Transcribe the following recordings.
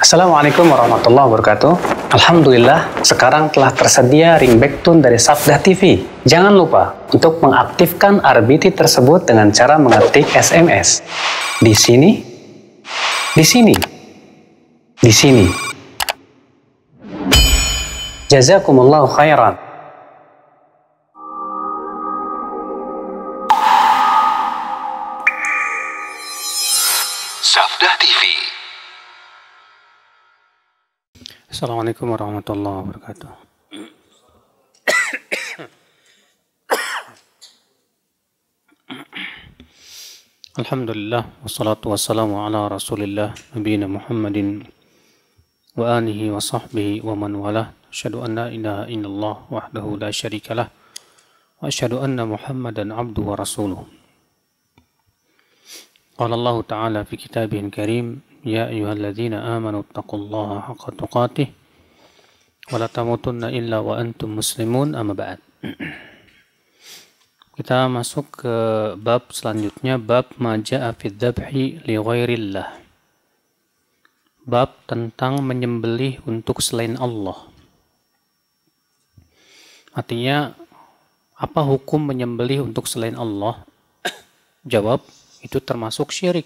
Assalamualaikum warahmatullahi wabarakatuh. Alhamdulillah, sekarang telah tersedia ringback tone dari Sabda TV. Jangan lupa untuk mengaktifkan RBT tersebut dengan cara mengetik SMS. Di sini, di sini, di sini. Jazakumullahu khairan. Sabda TV. Assalamualaikum warahmatullahi wabarakatuh. Alhamdulillah, wassalatu wassalamu ala rasulillah nabiyina Muhammadin wa alihi wa sahbihi wa man walah. Asyhadu an la ilaha illallah wahdahu la syarikalah wa asyhadu anna Muhammadan abduhu wa rasuluh. Qala Allah ta'ala fi kitabihil karim, ya ayyuhalladzina amanu taqullaha haqqa tuqatih wa la tamutunna illa wa antum muslimun, amma ba'd. Kita masuk ke bab selanjutnya, bab ma ja'a fi dzabhi li ghairillah. Bab tentang menyembelih untuk selain Allah. Artinya, apa hukum menyembelih untuk selain Allah? Jawab, itu termasuk syirik.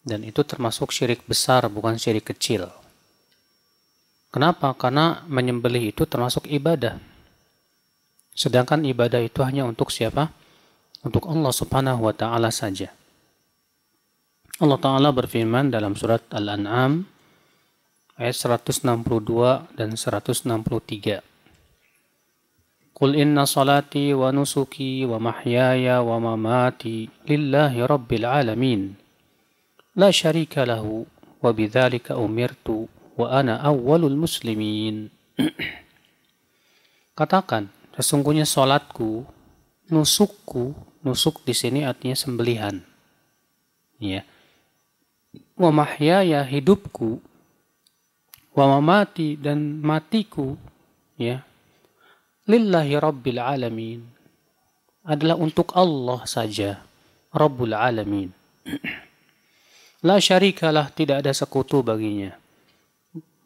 Dan itu termasuk syirik besar, bukan syirik kecil. Kenapa? Karena menyembelih itu termasuk ibadah. Sedangkan ibadah itu hanya untuk siapa? Untuk Allah Subhanahu wa Ta'ala saja. Allah Ta'ala berfirman dalam surat Al-An'am ayat 162 dan 163. Qul inna salati wa nusuki wa mahyaya wa mamati lillahi rabbil alamin. La syarika lahu wa bidzalika umirtu wa ana awwalul muslimin. Katakan, sesungguhnya salatku, nusukku, nusuk di sini artinya sembelihan. Ya. Wa mahyaya, hidupku, wa mamati, dan matiku, ya. Lillahi rabbil alamin. Adalah untuk Allah saja, Rabbul alamin. La syarikalah, tidak ada sekutu baginya.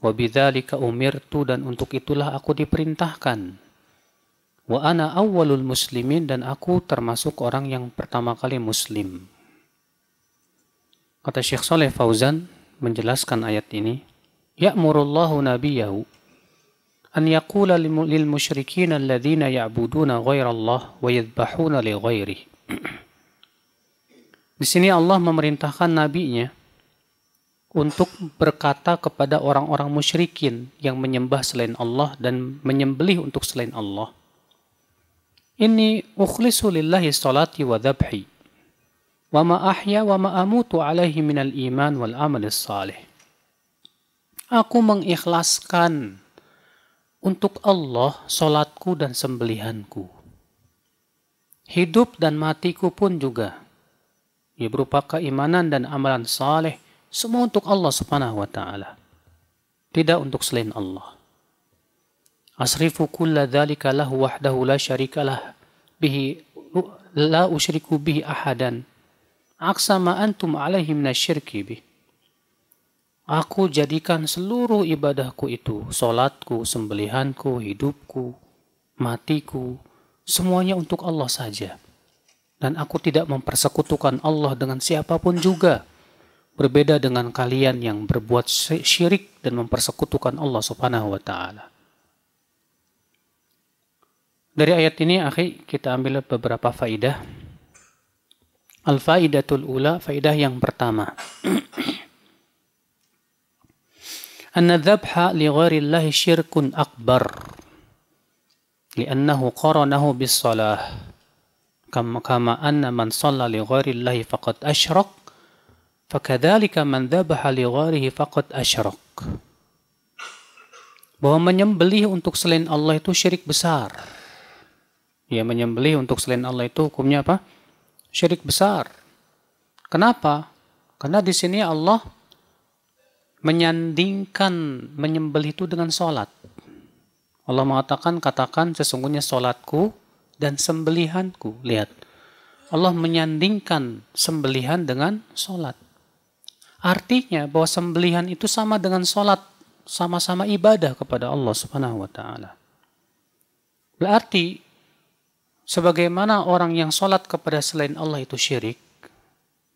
Wa bidzalika umirtu, dan untuk itulah aku diperintahkan. Wa ana awwalul muslimin, dan aku termasuk orang yang pertama kali muslim. Kata Syekh Shalih Fauzan menjelaskan ayat ini, ya'murullahu nabiyahu an yaqula lil musyrikin alladhina ya'buduna ghairallah wa yadhbahuna li ghairihi. Di sini Allah memerintahkan nabinya untuk berkata kepada orang-orang musyrikin yang menyembah selain Allah dan menyembelih untuk selain Allah. Inni ukhlisu lillahi salati wa dhabhi wa ma ahya wa ma amutu alaihi minal iman wal amal salih. Aku mengikhlaskan untuk Allah salatku dan sembelihanku. Hidup dan matiku pun juga. Ya, berupa keimanan dan amalan saleh, semua untuk Allah Subhanahu wa Ta'ala. Tidak untuk selain Allah. Asrifu kulla dzalika lahu wahdahu la syarikalah bihi la usyriku bihi ahadan. Aksa ma antum alaihi minasyirki bih. Aku jadikan seluruh ibadahku itu, salatku, sembelihanku, hidupku, matiku, semuanya untuk Allah saja. Dan aku tidak mempersekutukan Allah dengan siapapun juga. Berbeda dengan kalian yang berbuat syirik dan mempersekutukan Allah Subhanahu wa Ta'ala. Dari ayat ini, akhi, kita ambil beberapa faidah. Al-faidatul ula, faidah yang pertama. Anna dzabha li ghairillahi syirkun akbar. Li'annahu qaranahu bis salah. Kama anna man shalla li ghairillahi faqad asyrak, fakadzalika man dzabaha li ghairihi faqad asyrak. Bahwa menyembelih untuk selain Allah itu syirik besar. Ya, menyembelih untuk selain Allah itu hukumnya apa? Syirik besar. Kenapa? Karena di sini Allah menyandingkan menyembelih itu dengan salat. Allah mengatakan, katakan sesungguhnya salatku dan sembelihanku. Lihat, Allah menyandingkan sembelihan dengan salat. Artinya bahwa sembelihan itu sama dengan sholat, sama-sama ibadah kepada Allah Subhanahu wa taala. Berarti sebagaimana orang yang sholat kepada selain Allah itu syirik,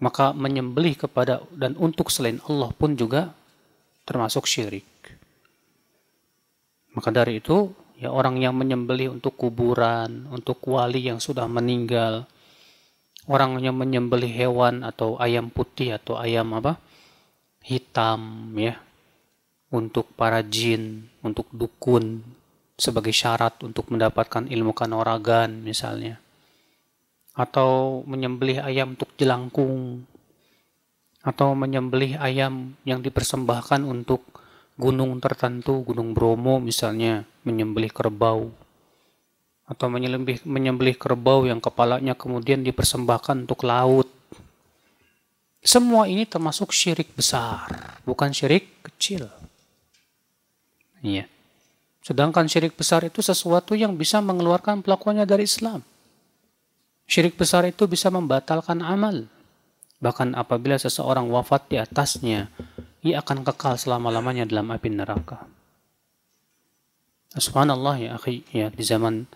maka menyembelih kepada dan untuk selain Allah pun juga termasuk syirik. Maka dari itu, ya orang yang menyembelih untuk kuburan, untuk wali yang sudah meninggal, orang yang menyembelih hewan atau ayam putih atau ayam hitam, ya, untuk para jin, untuk dukun, sebagai syarat untuk mendapatkan ilmu kanuragan misalnya, atau menyembelih ayam untuk jelangkung, atau menyembelih ayam yang dipersembahkan untuk gunung tertentu, Gunung Bromo misalnya, menyembelih kerbau, atau menyembelih kerbau yang kepalanya kemudian dipersembahkan untuk laut. Semua ini termasuk syirik besar, bukan syirik kecil. Iya. Sedangkan syirik besar itu sesuatu yang bisa mengeluarkan pelakunya dari Islam. Syirik besar itu bisa membatalkan amal. Bahkan apabila seseorang wafat di atasnya, ia akan kekal selama-lamanya dalam api neraka. Subhanallah ya akhi, ya, di zaman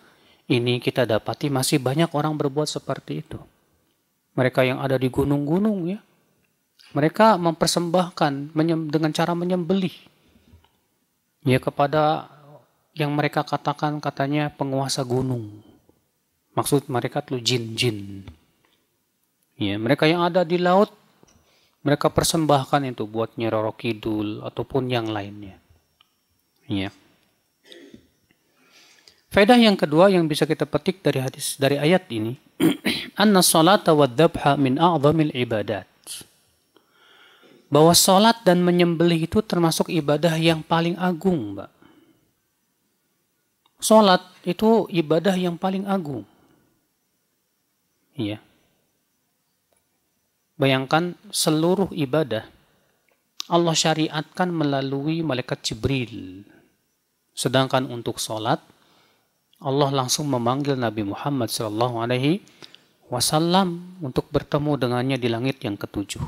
ini kita dapati masih banyak orang berbuat seperti itu. Mereka yang ada di gunung-gunung, ya, mereka mempersembahkan dengan cara menyembelih, ya, kepada yang mereka katakan katanya penguasa gunung. Maksud mereka itu jin-jin. Ya, mereka yang ada di laut, mereka persembahkan itu buat Nyi Roro Kidul ataupun yang lainnya. Ya. Faedah yang kedua yang bisa kita petik dari ayat ini, anna salata wa dzabha min a'zamil ibadat. Bahwa salat dan menyembelih itu termasuk ibadah yang paling agung, Mbak. Salat itu ibadah yang paling agung. Iya. Bayangkan seluruh ibadah Allah syariatkan melalui malaikat Jibril. Sedangkan untuk salat Allah langsung memanggil Nabi Muhammad SAW untuk bertemu dengannya di langit yang ketujuh.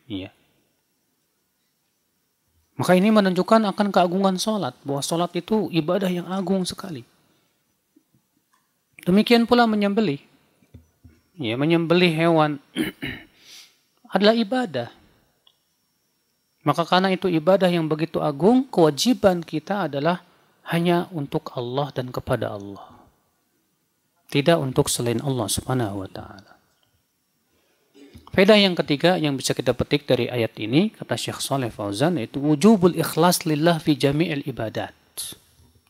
Iya. Maka ini menunjukkan akan keagungan sholat, bahwa sholat itu ibadah yang agung sekali. Demikian pula menyembelih. Ya, menyembelih hewan adalah ibadah. Maka karena itu ibadah yang begitu agung, kewajiban kita adalah hanya untuk Allah dan kepada Allah. Tidak untuk selain Allah Subhanahu wa taala. Faedah yang ketiga yang bisa kita petik dari ayat ini, kata Syekh Shalih Fauzan, yaitu wujubul ikhlas lillah fi jami'il ibadat.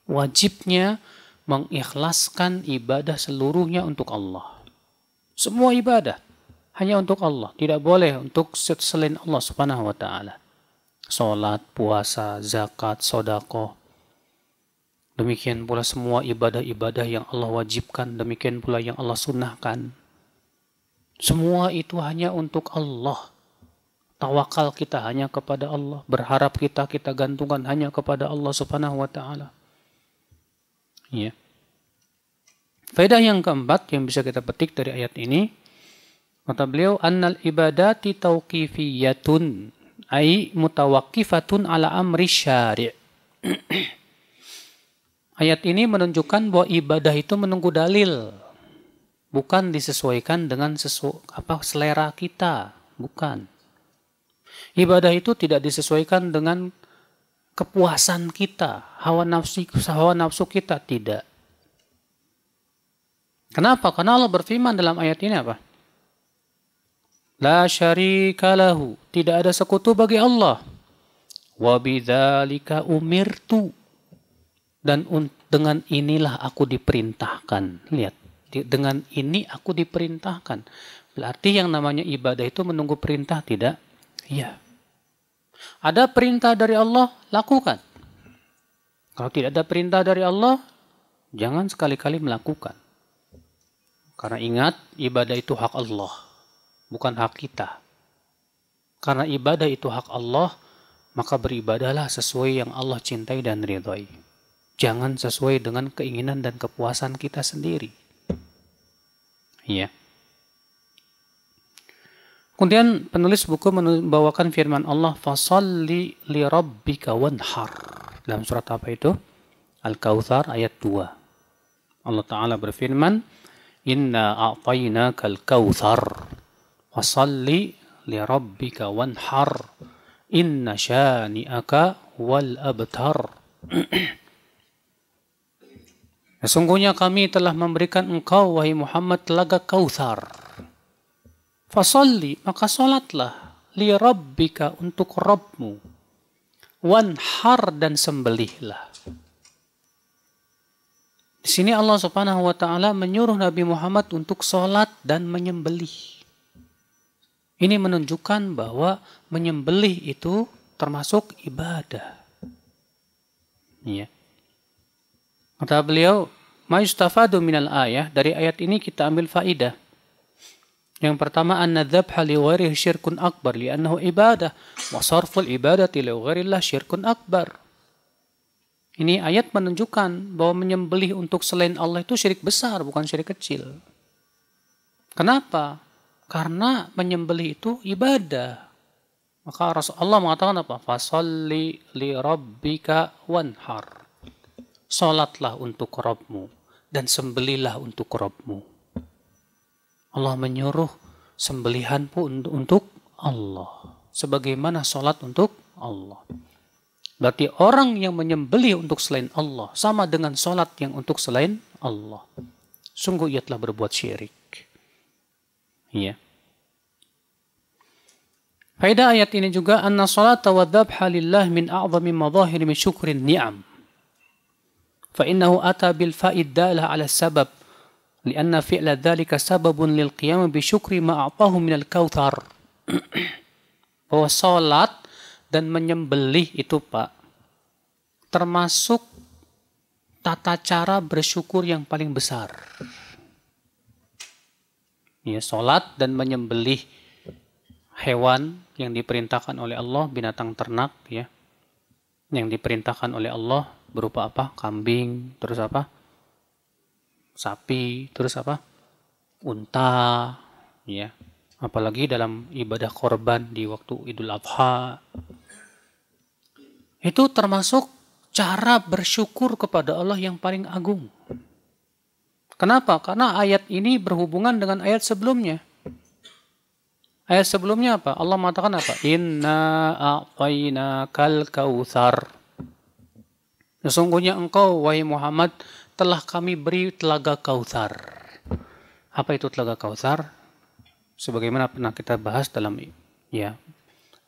Wajibnya mengikhlaskan ibadah seluruhnya untuk Allah. Semua ibadah hanya untuk Allah, tidak boleh untuk selain Allah Subhanahu wa taala. Salat, puasa, zakat, sedekah. Demikian pula semua ibadah-ibadah yang Allah wajibkan, demikian pula yang Allah sunnahkan. Semua itu hanya untuk Allah. Tawakal kita hanya kepada Allah. Berharap kita gantungkan hanya kepada Allah Subhanahu wa taala. Ya. Faedah yang keempat yang bisa kita petik dari ayat ini, kata beliau, annal ibadati tauqifiyatun ay mutawaqqifatun ala amri syari'. Ayat ini menunjukkan bahwa ibadah itu menunggu dalil. Bukan disesuaikan dengan selera kita, bukan. Ibadah itu tidak disesuaikan dengan kepuasan kita, hawa nafsu kita, tidak. Kenapa? Karena Allah berfirman dalam ayat ini apa? La syarika lahu, tidak ada sekutu bagi Allah. Wa bidzalika umirtu, dan dengan inilah aku diperintahkan. Lihat. Dengan ini aku diperintahkan. Berarti yang namanya ibadah itu menunggu perintah, tidak? Iya. Ada perintah dari Allah, lakukan. Kalau tidak ada perintah dari Allah, jangan sekali-kali melakukan. Karena ingat, ibadah itu hak Allah, bukan hak kita. Karena ibadah itu hak Allah, maka beribadahlah sesuai yang Allah cintai dan ridhai. Jangan sesuai dengan keinginan dan kepuasan kita sendiri. Ya. Kemudian penulis buku membawakan firman Allah, fasalli li rabbika wanhar. Dalam surat apa itu? Al-Kautsar ayat 2. Allah Ta'ala berfirman, inna a'tainakal kautsar fasalli li rabbika wanhar inna syani'aka wal abtar. Sesungguhnya kami telah memberikan engkau, wahai Muhammad, telaga Kautsar. Fasalli, maka salatlah, li rabbika, untuk Rabbmu, wanhar, dan sembelihlah. Di sini Allah Subhanahu wa taala menyuruh Nabi Muhammad untuk salat dan menyembelih. Ini menunjukkan bahwa menyembelih itu termasuk ibadah. Ya. Kata beliau, ma yustafadu minal ayah, dari ayat ini kita ambil faidah. Yang pertama, anna dzabha li ghairihi syirkun akbar li'annahu ibadah wa sarful ibadati li ghairillah syirkun akbar. Ini ayat menunjukkan bahwa menyembelih untuk selain Allah itu syirik besar, bukan syirik kecil. Kenapa? Karena menyembelih itu ibadah. Maka Rasulullah mengatakan apa? Fasalli li rabbika wanhar. Salatlah untuk Rabbmu dan sembelihlah untuk Rabbmu. Allah menyuruh sembelihan pun untuk Allah. Sebagaimana salat untuk Allah. Berarti orang yang menyembelih untuk selain Allah sama dengan salat yang untuk selain Allah. Sungguh ia telah berbuat syirik. Ya. Faedah ayat ini juga, anna salata wa dzabha lillah min a'zami madhahir min syukrin ni'am. Fa innahu ata bil fa'id dalah 'ala sabab. لأن فعل ذلك سبب للقيام بشكر ما أعطاه من الكوثر. Bahwa salat dan menyembelih itu, Pak, termasuk tata cara bersyukur yang paling besar. Ya, salat dan menyembelih hewan yang diperintahkan oleh Allah, binatang ternak, ya, yang diperintahkan oleh Allah berupa apa? Kambing, terus apa? Sapi, terus apa? Unta, ya. Apalagi dalam ibadah korban di waktu Idul Adha. Itu termasuk cara bersyukur kepada Allah yang paling agung. Kenapa? Karena ayat ini berhubungan dengan ayat sebelumnya. Ayat sebelumnya apa? Allah mengatakan apa? Inna a'tainakal kautsar. Sesungguhnya engkau, wahai Muhammad, telah kami beri telaga Kautsar. Apa itu telaga Kautsar? Sebagaimana pernah kita bahas dalam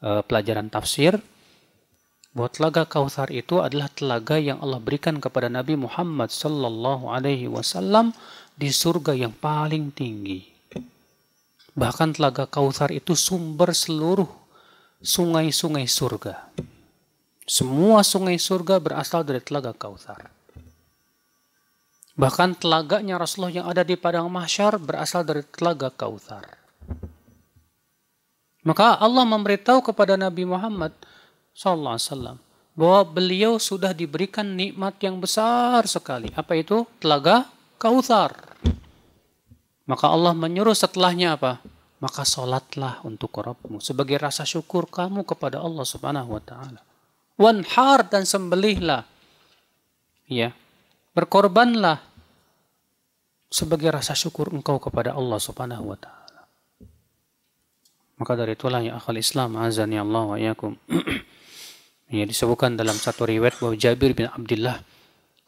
pelajaran tafsir, bahwa telaga Kautsar itu adalah telaga yang Allah berikan kepada Nabi Muhammad sallallahu alaihi wasallam di surga yang paling tinggi. Bahkan telaga Kautsar itu sumber seluruh sungai-sungai surga. Semua sungai surga berasal dari telaga Kautsar. Bahkan telaganya Rasulullah yang ada di padang mahsyar berasal dari telaga Kautsar. Maka Allah memberitahu kepada Nabi Muhammad SAW bahwa beliau sudah diberikan nikmat yang besar sekali. Apa itu? Telaga Kautsar. Maka Allah menyuruh setelahnya apa? Maka salatlah untuk Rabbmu sebagai rasa syukur kamu kepada Allah Subhanahu wa taala. Wanhar, dan sembelihlah. Ya. Berkorbanlah sebagai rasa syukur engkau kepada Allah Subhanahu wa taala. Maka dari itulah ya akhal Islam, azani Allah wa iyyakum. Ya, disebutkan dalam satu riwayat bahwa Jabir bin Abdullah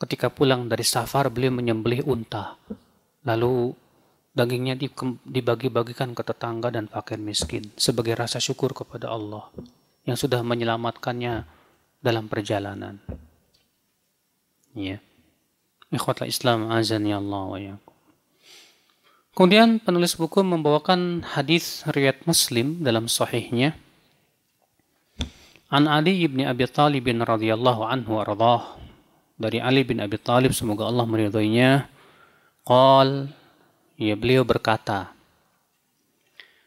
ketika pulang dari safar beliau menyembelih unta. Lalu dagingnya dibagi-bagikan ke tetangga dan fakir miskin sebagai rasa syukur kepada Allah yang sudah menyelamatkannya dalam perjalanan. Ya. Ikhwatul Islam, azani Allah wa iyyakum. Kemudian penulis buku membawakan hadis riwayat Muslim dalam sahihnya. An Ali bin Abi Thalib radhiyallahu anhu warḍah. Dari Ali bin Abi Thalib, semoga Allah meridhoinya, qal, ya, beliau berkata,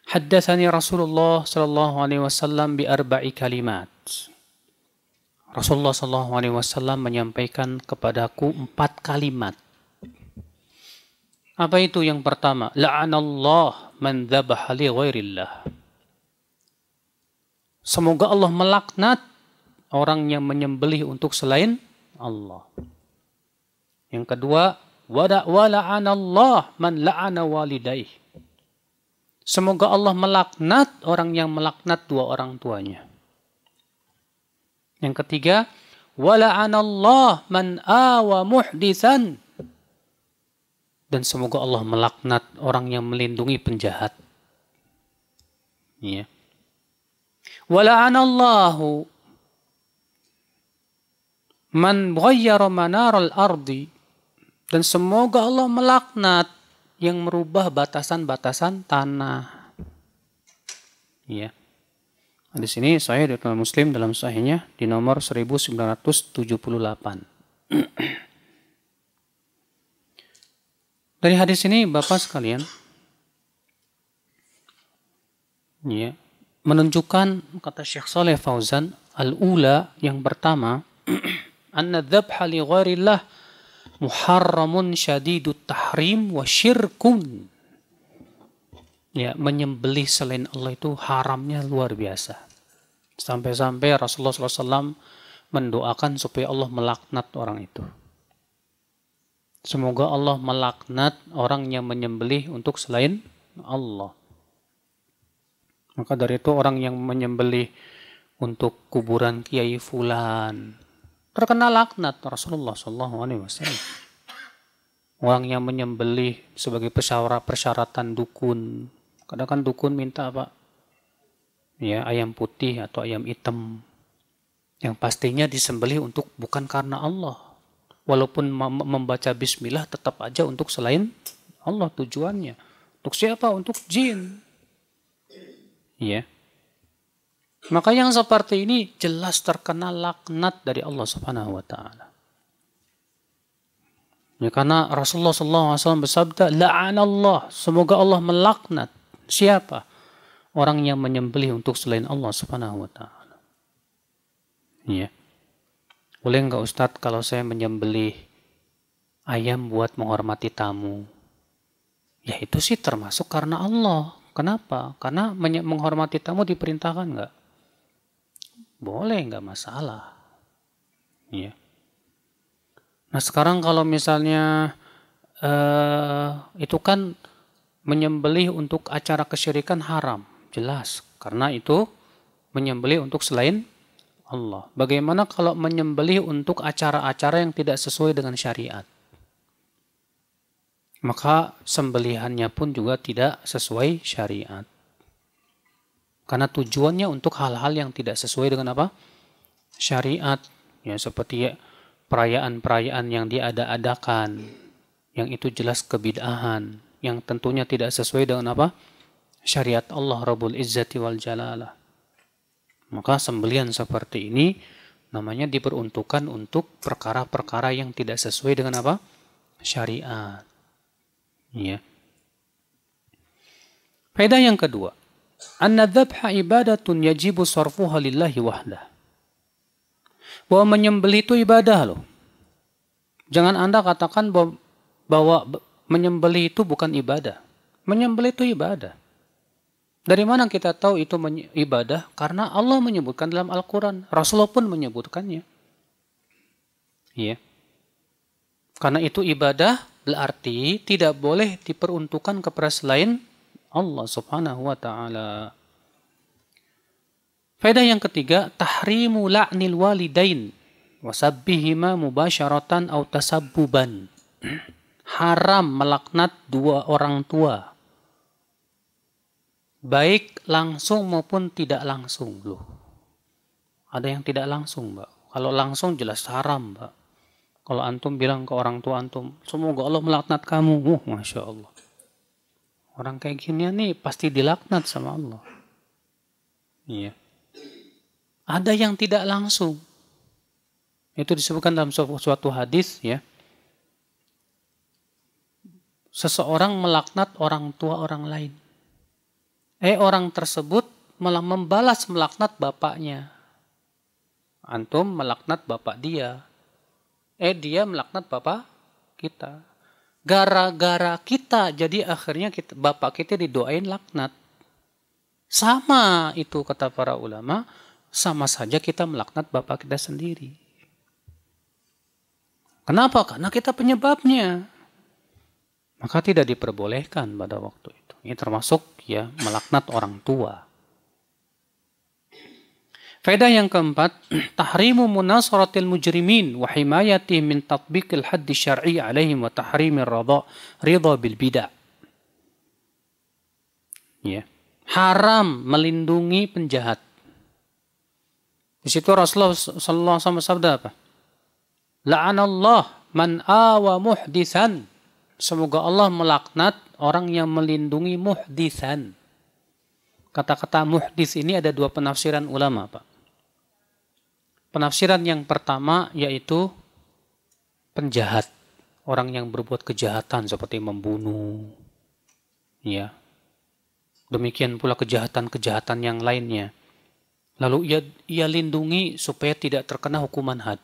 haddatsani Rasulullah sallallahu alaihi wasallam bi arba'i kalimat. Rasulullah sallallahu alaihi wasallam menyampaikan kepadaku 4 kalimat. Apa itu yang pertama? La'anallah man dzabaha li ghairillah. Semoga Allah melaknat orang yang menyembelih untuk selain Allah. Yang kedua, wala'anallah man la'ana walidaih. Semoga Allah melaknat orang yang melaknat dua orang tuanya. Yang ketiga, wala'anallah man awa muhditsan. Dan semoga Allah melaknat orang yang melindungi penjahat. Ya. Wala'anallahu man ghayyara manaral ardi. Dan semoga Allah melaknat yang merubah batasan-batasan tanah. Ya. Di sini Sahih riwayat Muslim dalam sahihnya di nomor 1978. Dari hadis ini Bapak sekalian, ya, menunjukkan kata Syekh Shalih Fauzan, al-ula yang pertama, anna dzabha li ghairillah muharramun syadidut tahrim wa syirkun. Ya, menyembelih selain Allah itu haramnya luar biasa. Sampai-sampai Rasulullah SAW mendoakan supaya Allah melaknat orang itu. Semoga Allah melaknat orang yang menyembelih untuk selain Allah. Maka dari itu orang yang menyembelih untuk kuburan Kiai Fulan terkena laknat Rasulullah SAW. Orang yang menyembelih sebagai persyaratan dukun. Kadang kan dukun minta apa? Ya, ayam putih atau ayam hitam. Yang pastinya disembelih untuk bukan karena Allah. Walaupun membaca bismillah tetap aja untuk selain Allah tujuannya. Untuk siapa? Untuk jin. Ya. Maka yang seperti ini jelas terkena laknat dari Allah Subhanahu wa taala. Ya, karena Rasulullah SAW bersabda, la'anallah, semoga Allah melaknat siapa? Orang yang menyembelih untuk selain Allah Subhanahu wa taala. Ya. Boleh enggak Ustadz kalau saya menyembelih ayam buat menghormati tamu? Ya itu sih termasuk karena Allah. Kenapa? Karena menghormati tamu diperintahkan enggak? Boleh, enggak masalah. Ya. Nah sekarang kalau misalnya itu kan menyembelih untuk acara kesyirikan haram. Jelas. Karena itu menyembelih untuk selain Allah. Bagaimana kalau menyembelih untuk acara-acara yang tidak sesuai dengan syariat? Maka sembelihannya pun juga tidak sesuai syariat. Karena tujuannya untuk hal-hal yang tidak sesuai dengan apa? Syariat. Ya, seperti perayaan-perayaan yang diada-adakan. Yang itu jelas kebid'ahan. Yang tentunya tidak sesuai dengan apa? Syariat Allah Rabbul Izzati wal Jalalah. Maka sembelihan seperti ini namanya diperuntukkan untuk perkara-perkara yang tidak sesuai dengan apa? Syariat. Ya. Faedah yang kedua, anna dzabha ibadatun yajibu sarfuha lillahi wahdah. Bahwa menyembelih itu ibadah loh. Jangan Anda katakan bahwa menyembelih itu bukan ibadah. Menyembelih itu ibadah. Dari mana kita tahu itu ibadah? Karena Allah menyebutkan dalam Al-Quran. Rasulullah pun menyebutkannya. Ya. Karena itu ibadah berarti tidak boleh diperuntukkan kepada selain Allah Subhanahu wa ta'ala. Faedah yang ketiga, tahrimu la'nil walidain wasabbihima mubasyaratan aw tasabbuban. Haram melaknat dua orang tua. Baik langsung maupun tidak langsung loh. Ada yang tidak langsung, Mbak. Kalau langsung jelas haram, Mbak. Kalau antum bilang ke orang tua antum, semoga Allah melaknat kamu. Masya Allah. Orang kayak gini nih pasti dilaknat sama Allah. Iya. Ada yang tidak langsung. Itu disebutkan dalam suatu hadis ya. Seseorang melaknat orang tua orang lain. Orang tersebut malah membalas melaknat bapaknya. Antum melaknat bapak dia. Dia melaknat bapak kita. Gara-gara kita, jadi akhirnya bapak kita didoain laknat. Sama itu kata para ulama, sama saja kita melaknat bapak kita sendiri. Kenapa? Karena kita penyebabnya. Maka tidak diperbolehkan pada waktu itu. Ini termasuk ya melaknat orang tua. Faedah yang keempat, tahrimu munasaratil mujrimin wa himayati min tatbiqil haddi syar'i alaihim wa tahrimir ridha bil bid'ah. Ya. Haram melindungi penjahat. Di situ Rasulullah sallallahu alaihi wasallam sabda apa? La'anallah man awa muhditsan. Semoga Allah melaknat orang yang melindungi muhditsan. Kata-kata muhdits ini ada dua penafsiran ulama, Pak. Penafsiran yang pertama yaitu penjahat, orang yang berbuat kejahatan seperti membunuh, ya. Demikian pula kejahatan-kejahatan yang lainnya. Lalu ia lindungi supaya tidak terkena hukuman had.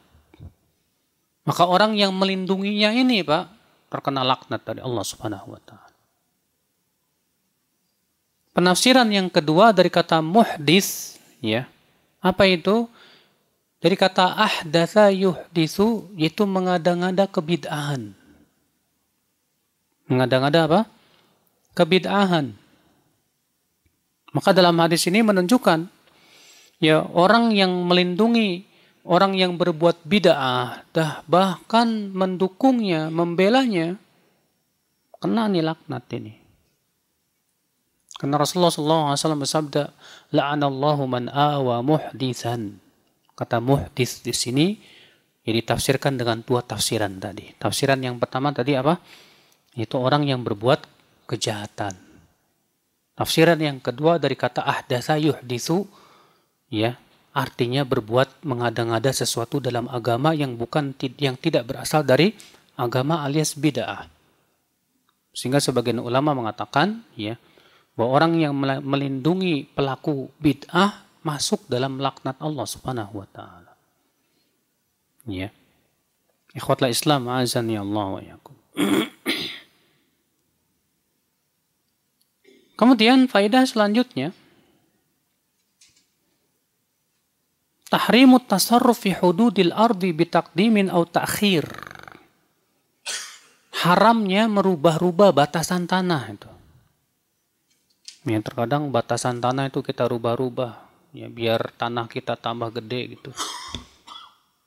Maka orang yang melindunginya ini, Pak, terkena laknat dari Allah Subhanahu wa taala. Penafsiran yang kedua dari kata muhdits, ya. Apa itu? Dari kata ahdatsa yuhditsu, yaitu mengada-ngada kebid'ahan. Mengada-ngada apa? Kebid'ahan. Maka dalam hadis ini menunjukkan ya orang yang melindungi orang yang berbuat bid'ah, bahkan mendukungnya, membelanya, kena nih laknat ini. Karena Rasulullah SAW bersabda, la'anallahu man awa muhditsan. Kata muhdits di sini ya ditafsirkan dengan dua tafsiran tadi. Tafsiran yang pertama tadi apa? Itu orang yang berbuat kejahatan. Tafsiran yang kedua dari kata ahdatsa yuhditsu, ya, artinya berbuat mengada-ngada sesuatu dalam agama yang tidak berasal dari agama alias bid'ah. Sehingga sebagian ulama mengatakan ya bahwa orang yang melindungi pelaku bid'ah masuk dalam laknat Allah Subhanahu wa taala. Ya. Ikhwatul Islam azani Allah wa yakum. Kemudian faedah selanjutnya, tahrimut tasarruf fi hududil ardi bitaqdimin aw ta'khir. Haramnya merubah-rubah batasan tanah itu. Ya, terkadang batasan tanah itu kita rubah-rubah ya biar tanah kita tambah gede gitu.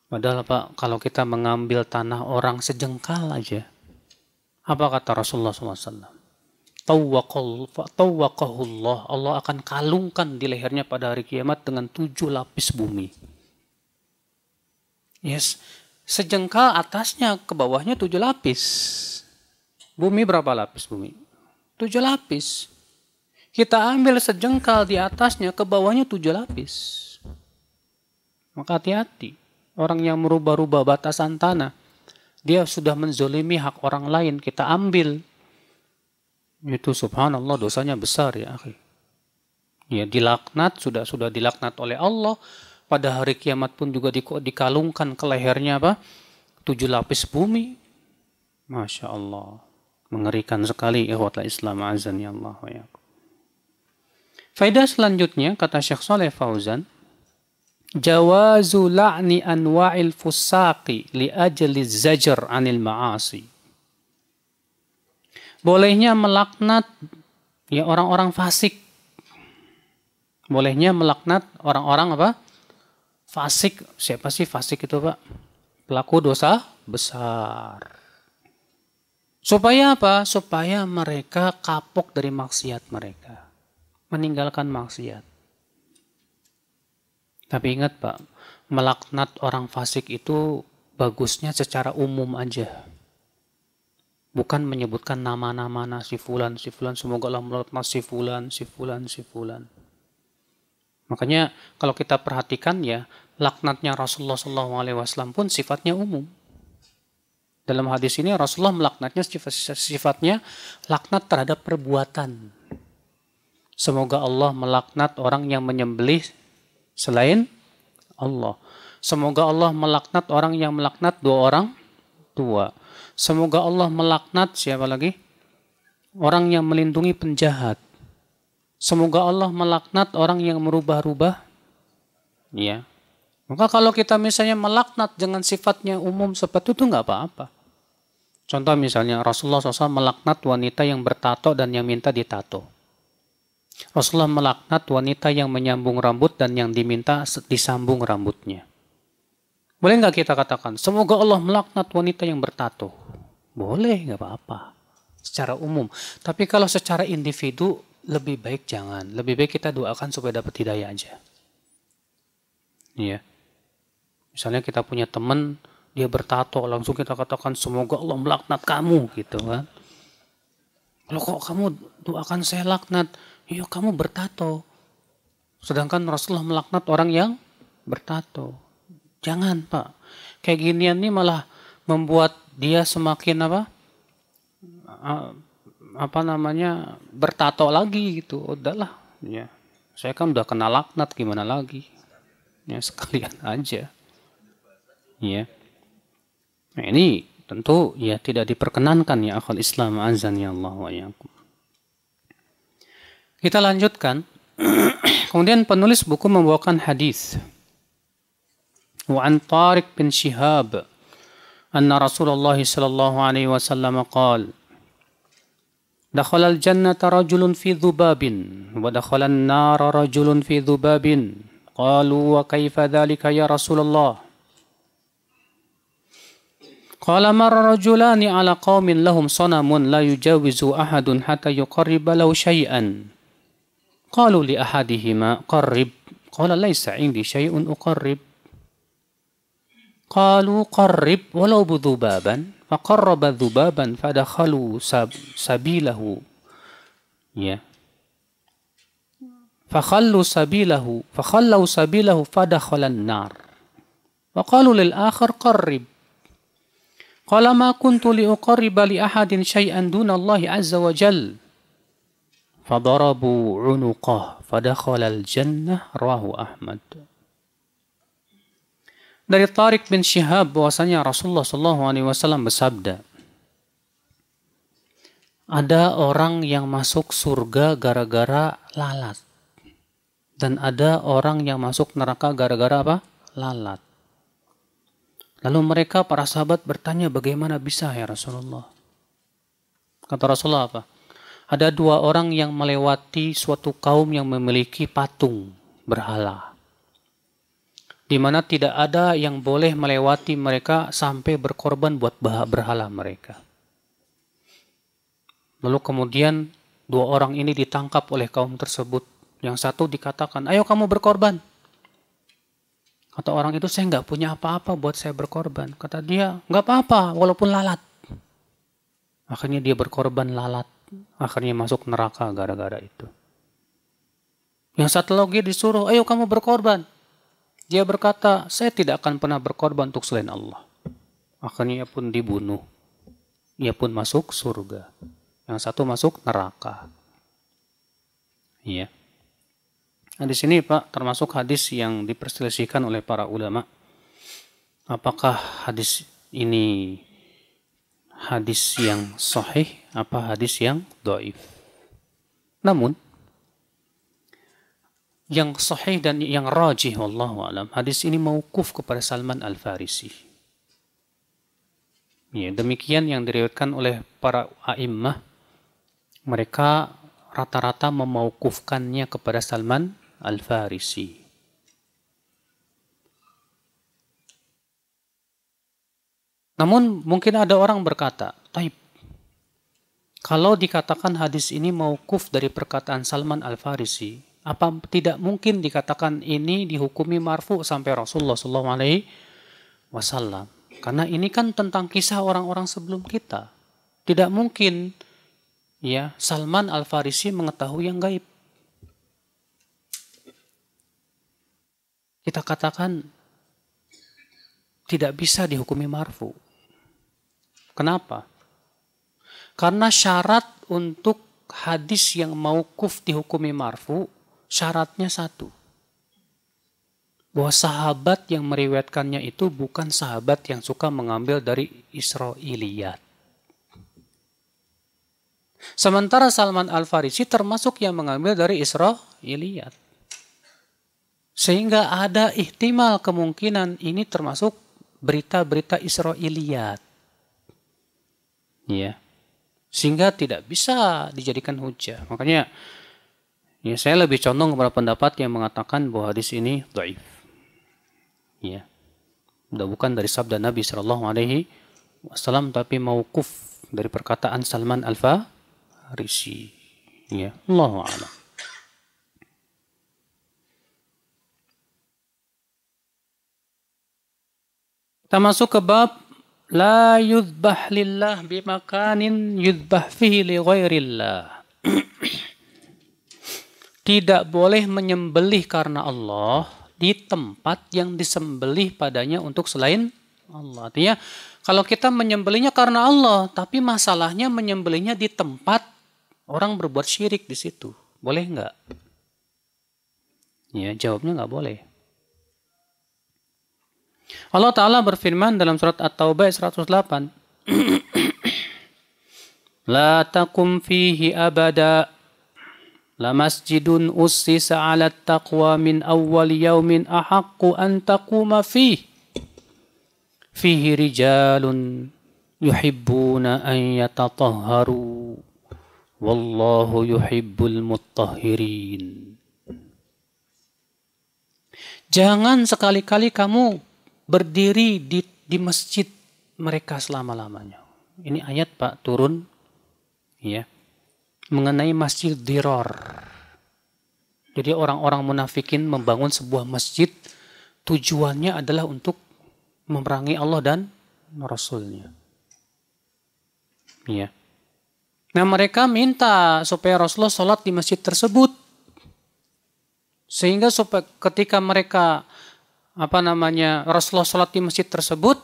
Padahal Pak, kalau kita mengambil tanah orang sejengkal aja, apa kata Rasulullah SAW? Tawwaqahullah, Allah akan kalungkan di lehernya pada hari kiamat dengan 7 lapis bumi. Yes, sejengkal atasnya ke bawahnya 7 lapis. Bumi berapa lapis bumi? 7 lapis. Kita ambil sejengkal di atasnya ke bawahnya 7 lapis. Maka hati-hati. Orang yang merubah-rubah batasan tanah, dia sudah menzolimi hak orang lain, kita ambil. Itu subhanallah dosanya besar ya akhi. Ya dilaknat, sudah dilaknat oleh Allah. Pada hari kiamat pun juga dikalungkan ke lehernya apa? 7 lapis bumi. Masya Allah. Mengerikan sekali ikhwatul Islam azan ya Allah wa yakum. Faedah selanjutnya kata Syekh Shalih Fauzan, jawazu la'ni anwa'il fusaqi li ajli zajr 'anil ma'asi. Bolehnya melaknat ya orang-orang fasik. Bolehnya melaknat orang-orang apa? Fasik. Siapa sih fasik itu, Pak? Pelaku dosa besar. Supaya apa? Supaya mereka kapok dari maksiat mereka. Meninggalkan maksiat. Tapi ingat Pak, melaknat orang fasik itu bagusnya secara umum aja. Bukan menyebutkan nama-nama si fulan, semoga Allah melaknat si fulan. Makanya kalau kita perhatikan ya, laknatnya Rasulullah SAW pun sifatnya umum. Dalam hadis ini Rasulullah melaknatnya sifatnya laknat terhadap perbuatan. Semoga Allah melaknat orang yang menyembelih selain Allah. Semoga Allah melaknat orang yang melaknat 2 orang tua. Semoga Allah melaknat siapa lagi? Orang yang melindungi penjahat. Semoga Allah melaknat orang yang merubah-rubah. Ya. Maka kalau kita misalnya melaknat dengan sifatnya umum seperti itu nggak apa-apa. Contoh misalnya Rasulullah SAW melaknat wanita yang bertato dan yang minta ditato. Rasulullah melaknat wanita yang menyambung rambut dan yang diminta disambung rambutnya. Boleh nggak kita katakan, semoga Allah melaknat wanita yang bertato? Boleh, nggak apa-apa. Secara umum. Tapi kalau secara individu, lebih baik jangan. Lebih baik kita doakan supaya dapat hidayah aja. Iya. Misalnya kita punya teman, dia bertato, langsung kita katakan, semoga Allah melaknat kamu, gitu kan. Kalau kok kamu doakan saya laknat, iya kamu bertato. Sedangkan Rasulullah melaknat orang yang bertato. Jangan, Pak. Kayak ginian nih malah membuat dia semakin bertato lagi gitu. Udahlah, ya. Saya kan udah kena laknat, gimana lagi? Ya sekalian aja. Ya. Nah, ini tentu ya tidak diperkenankan ya akhwal Islam azan ya Allah wa iyyakum. Kita lanjutkan. Kemudian penulis buku membawakan hadis. Wa an Tariq bin Shihab anna Rasulullah sallallahu alaihi wasallam qala dakhala al-jannata rajulun fi dhubabin wa dakhala an-nara rajulun fi dhubabin qalu wa kaifa dhalika ya Rasulullah qala marra rajulani ala qaumin lahum sanamun la yujawizu ahadun hatta yuqarriba lahu syai'an qalu li ahadihima qarrib qala laysa indi syai'un uqarrib qalu qarrib walau budhubaban faqarraba dhubaban fadakhalu sabilahu ya fakhallu sabilahu fadakhala an-nar wa qalu lil akhar qarrib qala ma kuntu liuqarriba li ahadin syai'an duna Allah azza wa jal fadarabu unuqah fadakhala al-jannah rawahu Ahmad. Dari Tariq bin Shihab bahwasanya Rasulullah SAW bersabda, ada orang yang masuk surga gara-gara lalat dan ada orang yang masuk neraka gara-gara apa? Lalat. Lalu mereka para sahabat bertanya, bagaimana bisa ya Rasulullah? Kata Rasulullah apa? Ada dua orang yang melewati suatu kaum yang memiliki patung berhala, di mana tidak ada yang boleh melewati mereka sampai berkorban buat berhala mereka. Lalu kemudian dua orang ini ditangkap oleh kaum tersebut. Yang satu dikatakan, ayo kamu berkorban. Kata orang itu, saya nggak punya apa-apa buat saya berkorban. Kata dia, nggak apa-apa walaupun lalat. Akhirnya dia berkorban lalat. Akhirnya masuk neraka gara-gara itu. Yang satu lagi disuruh, ayo kamu berkorban. Dia berkata, saya tidak akan pernah berkorban untuk selain Allah. Akhirnya ia pun dibunuh. Ia pun masuk surga. Yang satu masuk neraka. Iya. Nah, di sini Pak termasuk hadis yang diperselisihkan oleh para ulama. Apakah hadis ini hadis yang sahih, apa hadis yang dhaif? Namun yang sahih dan yang rajih wallahu alam, hadis ini mauquf kepada Salman Al-Farisi. Ya, demikian yang diriwayatkan oleh para a'immah. Mereka rata-rata memauqufkannya kepada Salman Al-Farisi. Namun mungkin ada orang berkata, taib, kalau dikatakan hadis ini mauquf dari perkataan Salman Al-Farisi, apa tidak mungkin dikatakan ini dihukumi marfu sampai Rasulullah SAW? Karena ini kan tentang kisah orang-orang sebelum kita. Tidak mungkin ya Salman Al-Farisi mengetahui yang gaib. Kita katakan tidak bisa dihukumi marfu. Kenapa? Karena syarat untuk hadis yang mauquf dihukumi marfu, syaratnya satu. Bahwa sahabat yang meriwayatkannya itu bukan sahabat yang suka mengambil dari Israiliyat. Sementara Salman Al-Farisi termasuk yang mengambil dari Israiliyat. Sehingga ada ihtimal kemungkinan ini termasuk berita-berita Israiliyat. Ya. Sehingga tidak bisa dijadikan hujah. Makanya ya, saya lebih condong kepada pendapat yang mengatakan bahwa hadis ini dhaif. Ya. Bukan dari sabda Nabi SAW, tapi mauquf dari perkataan Salman Al-Farisi. Ya, Allahu a'lam. Kita masuk ke bab la yudbah lillah bimakanin yudbah fihi li ghairillah. Tidak boleh menyembelih karena Allah di tempat yang disembelih padanya untuk selain Allah. Artinya kalau kita menyembelihnya karena Allah, tapi masalahnya menyembelihnya di tempat orang berbuat syirik di situ. Boleh nggak? Ya, jawabnya nggak boleh. Allah Ta'ala berfirman dalam surat At-Taubah 108. La takum fihi abada la masjidun ussisa ala taqwa min awwal yaumin ahaqqu an taquma fihi rijalun yuhibbuna an yatatahharu wallahu yuhibbul mutahhirin. Jangan sekali-kali kamu berdiri di masjid mereka selama-lamanya. Ini ayat Pak turun ya mengenai masjid dirar. Jadi orang-orang munafikin membangun sebuah masjid tujuannya adalah untuk memerangi Allah dan Rasulnya. Ya. Nah mereka minta supaya Rasulullah sholat di masjid tersebut. Sehingga supaya ketika mereka Rasulullah sholat di masjid tersebut,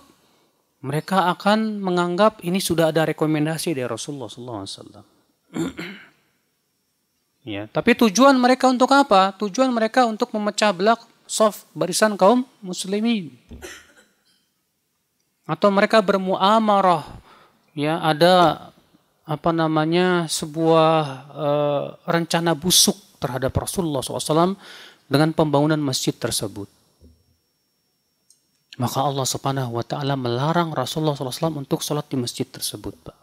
mereka akan menganggap ini sudah ada rekomendasi dari Rasulullah SAW. Ya, tapi tujuan mereka untuk apa? Tujuan mereka untuk memecah belah saf barisan kaum muslimin. Atau mereka bermuamarah, ya ada sebuah rencana busuk terhadap Rasulullah SAW dengan pembangunan masjid tersebut. Maka Allah Subhanahu wa Ta'ala melarang Rasulullah SAW untuk sholat di masjid tersebut, Pak.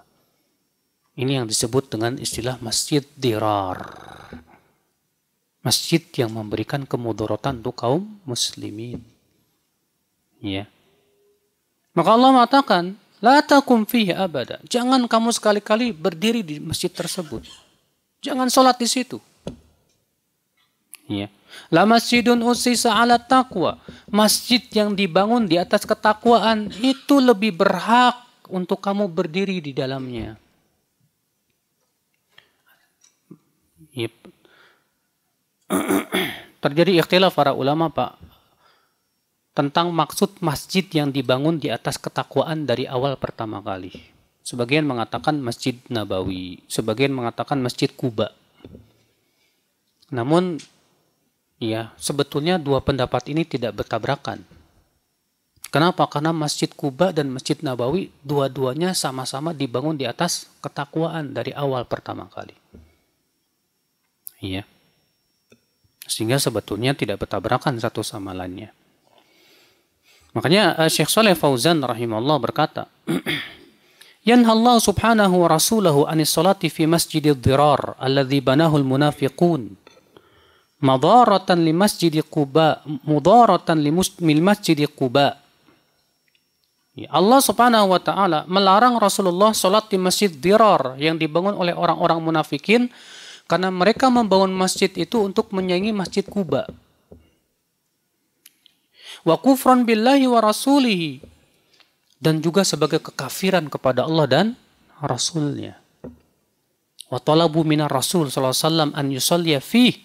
Ini yang disebut dengan istilah masjid dirar. Masjid yang memberikan kemudaratan untuk kaum muslimin. Ya. Maka Allah mengatakan, la takum fihi abada. Jangan kamu sekali-kali berdiri di masjid tersebut. Jangan sholat di situ. Ya. La masjidun ussisa ala taqwa. Masjid yang dibangun di atas ketakwaan itu lebih berhak untuk kamu berdiri di dalamnya. Yep. Terjadi ikhtilaf para ulama, Pak, tentang maksud masjid yang dibangun di atas ketakwaan dari awal pertama kali. Sebagian mengatakan Masjid Nabawi, sebagian mengatakan Masjid Quba. Namun ya, sebetulnya dua pendapat ini tidak bertabrakan. Kenapa? Karena Masjid Quba dan Masjid Nabawi dua-duanya sama-sama dibangun di atas ketakwaan dari awal pertama kali. Iya. Sehingga sebetulnya tidak bertabrakan satu sama lainnya. Makanya Syekh Shalih Fauzan rahimahullah berkata, Yanhallahu subhanahu wa rasulahu anis salati fi masjidid dirar alladhi banahul munafiqun. Madaratan li masjid Quba, mudaratan li masjid Quba. Allah Subhanahu wa Ta'ala melarang Rasulullah salat di masjid dirar yang dibangun oleh orang-orang munafikin karena mereka membangun masjid itu untuk menyaingi masjid Quba. Wa kufran billahi wa rasulihi, dan juga sebagai kekafiran kepada Allah dan Rasulnya. Wa talabu minar Rasul sallallahu alaihi wasallam an yusalliya fihi.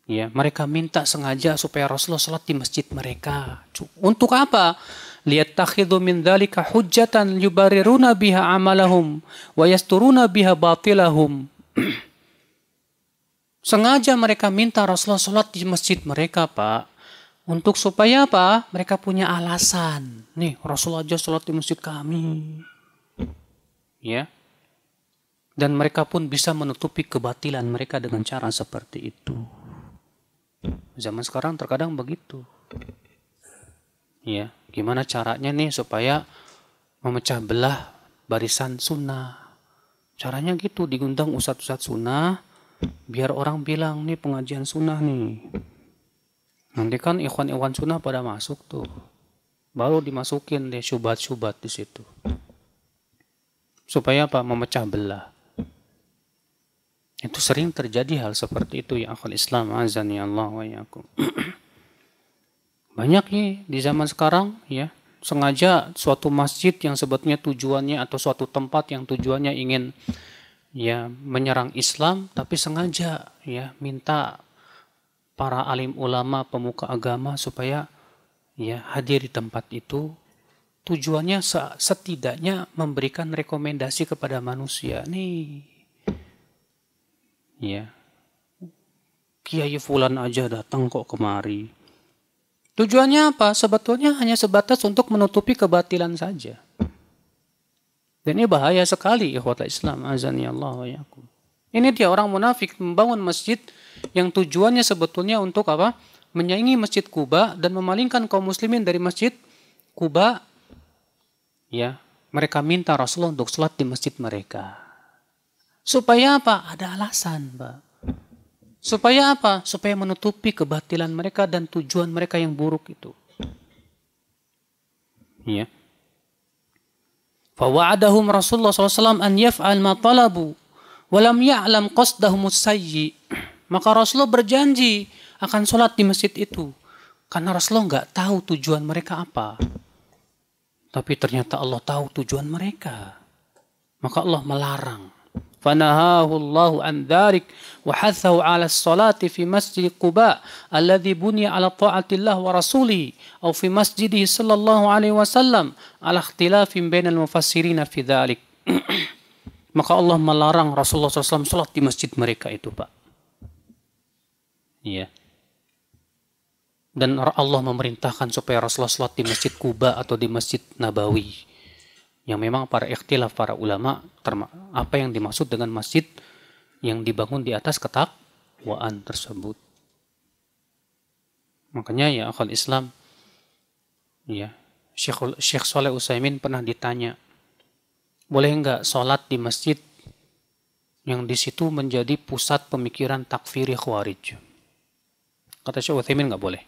Ya, mereka minta sengaja supaya Rasulullah salat di masjid mereka. Untuk apa? Liyattakhidhu min dzalika hujjatan yubariruna biha amalahum wa yasturuna biha batilahum. Sengaja mereka minta Rasulullah salat di masjid mereka, Pak. Untuk supaya apa? Mereka punya alasan. Nih, Rasulullah aja salat di masjid kami. Ya. Dan mereka pun bisa menutupi kebatilan mereka dengan cara seperti itu. Zaman sekarang terkadang begitu. Ya, gimana caranya nih supaya memecah belah barisan sunnah? Caranya gitu, digundang ustadz-ustadz sunnah, biar orang bilang nih pengajian sunnah nih. Nanti kan ikhwan-ikhwan sunnah pada masuk tuh. Baru dimasukin deh syubhat-syubhat di situ. Supaya apa? Memecah belah. Itu sering terjadi hal seperti itu ya akhul Islam azani Allah wa yakum. Banyak nih di zaman sekarang ya, sengaja suatu masjid yang sebetulnya tujuannya atau suatu tempat yang tujuannya ingin ya menyerang Islam, tapi sengaja ya minta para alim ulama, pemuka agama supaya ya hadir di tempat itu. Tujuannya setidaknya memberikan rekomendasi kepada manusia. Nih, ya, Kiai Fulan aja datang kok kemari. Tujuannya apa? Sebetulnya hanya sebatas untuk menutupi kebatilan saja. Dan ini bahaya sekali, ikhwatal Islam, azani Allah wa yakum. Ini dia orang munafik membangun masjid yang tujuannya sebetulnya untuk apa? Menyaingi Masjid Quba dan memalingkan kaum muslimin dari Masjid Quba. Ya, mereka minta Rasulullah untuk sholat di masjid mereka. Supaya apa? Ada alasan, Pak. Supaya apa? Supaya menutupi kebatilan mereka dan tujuan mereka yang buruk itu. Ya. Fawa'adahum Rasulullah SAW an yaf'al ma talabu walam ya'lam qasdahumus sayyi. Maka Rasulullah berjanji akan sholat di masjid itu. Karena Rasulullah nggak tahu tujuan mereka apa. Tapi ternyata Allah tahu tujuan mereka. Maka Allah melarang. فنهاه الله عن ذلك وحثه على الصلاة في مسجد قباء الذي بني على طاعة الله ورسوله أو في مسجده صلى الله عليه وسلم على اختلاف بين المفسرين في ذلك. Maka Allah melarang Rasulullah SAW sholat di masjid mereka itu, Pak. Iya. Dan Allah memerintahkan supaya Rasulullah sholat di Masjid Quba atau di Masjid Nabawi. Yang memang para ikhtilaf para ulama apa yang dimaksud dengan masjid yang dibangun di atas ketakwaan tersebut. Makanya ya akhul Islam, ya Syekh Shalih Utsaimin pernah ditanya, boleh enggak sholat di masjid yang di situ menjadi pusat pemikiran takfiri khawarij? Kata Syekh Utsaimin enggak boleh.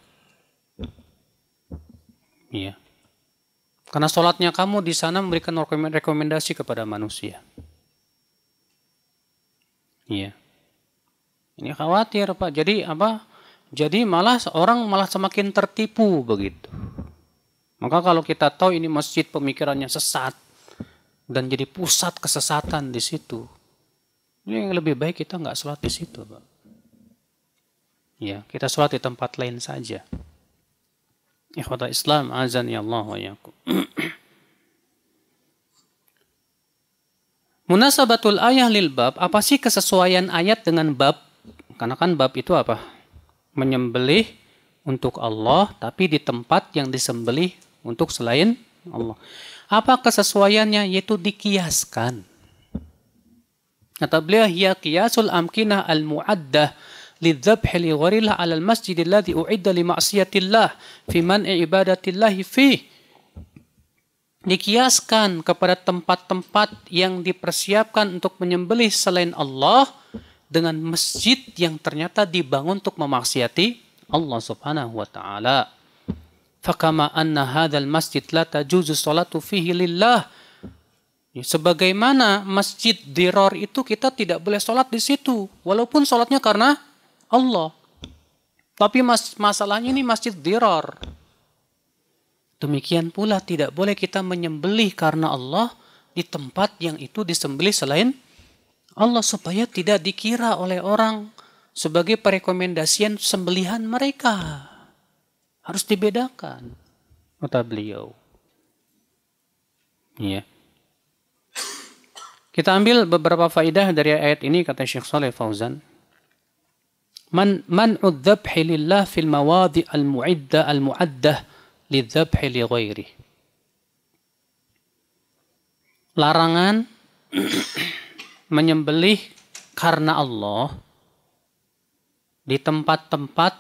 Iya. Karena sholatnya kamu di sana memberikan rekomendasi kepada manusia. Iya. Ini khawatir, Pak. Jadi apa? Jadi orang malah semakin tertipu begitu. Maka kalau kita tahu ini masjid pemikirannya sesat dan jadi pusat kesesatan di situ, ini lebih baik kita nggak sholat di situ, Pak. Ya, kita sholat di tempat lain saja. Ikhwatal Islam, azan ya Allah wa yakum. Munasabatul ayah lil bab, apa sih kesesuaian ayat dengan bab? Karena kan bab itu apa? Menyembelih untuk Allah, tapi di tempat yang disembelih untuk selain Allah. Apa kesesuaiannya? Yaitu dikiaskan. Kata beliau, hiya qiyasul amkinah al-mu'addah lidzabhi li ghairillah 'ala al-masjid alladhi u'idda li ma'siyatillah fi man'i ibadatillahi fi. Dikiaskan kepada tempat-tempat yang dipersiapkan untuk menyembelih selain Allah dengan masjid yang ternyata dibangun untuk memaksiati Allah Subhanahu wa taala. Fakama anna hadzal masjid la tajuzu sholatu fihi lillah. Sebagaimana masjid dirar itu kita tidak boleh sholat di situ walaupun sholatnya karena Allah. Tapi masalahnya ini masjid dirar. Demikian pula tidak boleh kita menyembelih karena Allah di tempat yang itu disembelih selain Allah supaya tidak dikira oleh orang sebagai perekomendasian sembelihan mereka. Harus dibedakan, kata beliau. Iya. Kita ambil beberapa faidah dari ayat ini, kata Syekh Shalih Fauzan. Man'u dzabhi lillah fil mawadi' al-mu'addah lidzabhi li ghairi. Larangan menyembelih karena Allah di tempat-tempat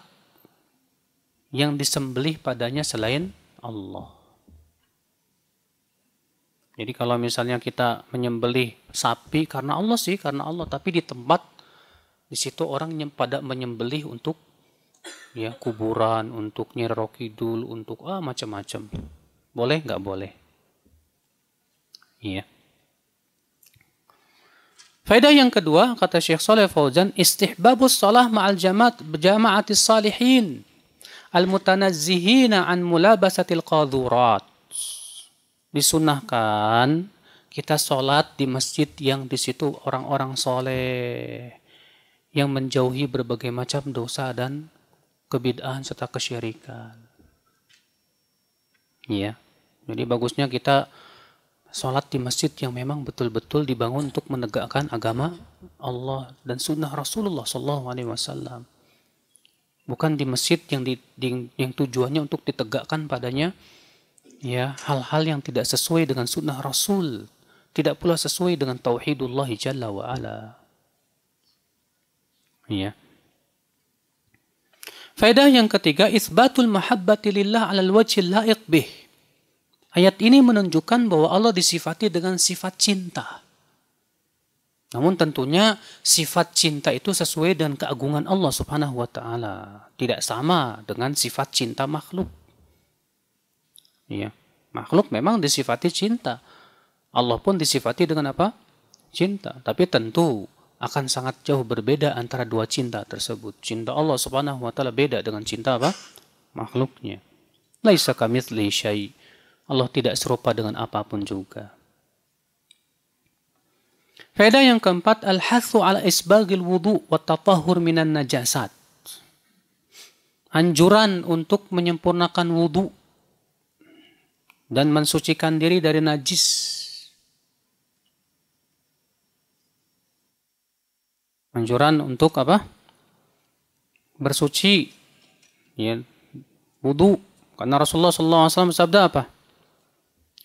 yang disembelih padanya selain Allah. Jadi kalau misalnya kita menyembelih sapi karena Allah sih, karena Allah, tapi di tempat di situ orang pada menyembelih untuk ya kuburan, untuk Nyi Roro Kidul, untuk macam-macam. Boleh nggak boleh? Iya. Faedah yang kedua, kata Syekh Shalih Fauzan, istihbabus shalah ma'al jama'atis salihin al-mutanazzihina an mulabasatil qadhurat. Disunahkan kita sholat di masjid yang di situ orang-orang soleh yang menjauhi berbagai macam dosa dan kebid'ahan serta kesyirikan. Ya, jadi bagusnya kita sholat di masjid yang memang betul-betul dibangun untuk menegakkan agama Allah dan sunnah Rasulullah SAW. Bukan di masjid yang tujuannya untuk ditegakkan padanya ya hal-hal yang tidak sesuai dengan sunnah Rasul, tidak pula sesuai dengan tauhidullah jalla wa ala. Ya. Faedah yang ketiga, isbatul mahabbati lillah 'alal wajhil laiq bih. Ayat ini menunjukkan bahwa Allah disifati dengan sifat cinta. Namun tentunya sifat cinta itu sesuai dengan keagungan Allah Subhanahu wa taala, tidak sama dengan sifat cinta makhluk. Ya, makhluk memang disifati cinta. Allah pun disifati dengan apa? Cinta. Tapi tentu akan sangat jauh berbeda antara dua cinta tersebut. Cinta Allah Subhanahu wa taala beda dengan cinta apa? Makhluknya. Laisa kamitslihi syai'. Allah tidak serupa dengan apapun juga. Faedah yang keempat, al-hathu ala isbagil wudu wa tatahhur minan najasat. Anjuran untuk menyempurnakan wudu dan mensucikan diri dari najis. Anjuran untuk apa? Bersuci. Ya, wudu. Karena Rasulullah SAW bersabda apa?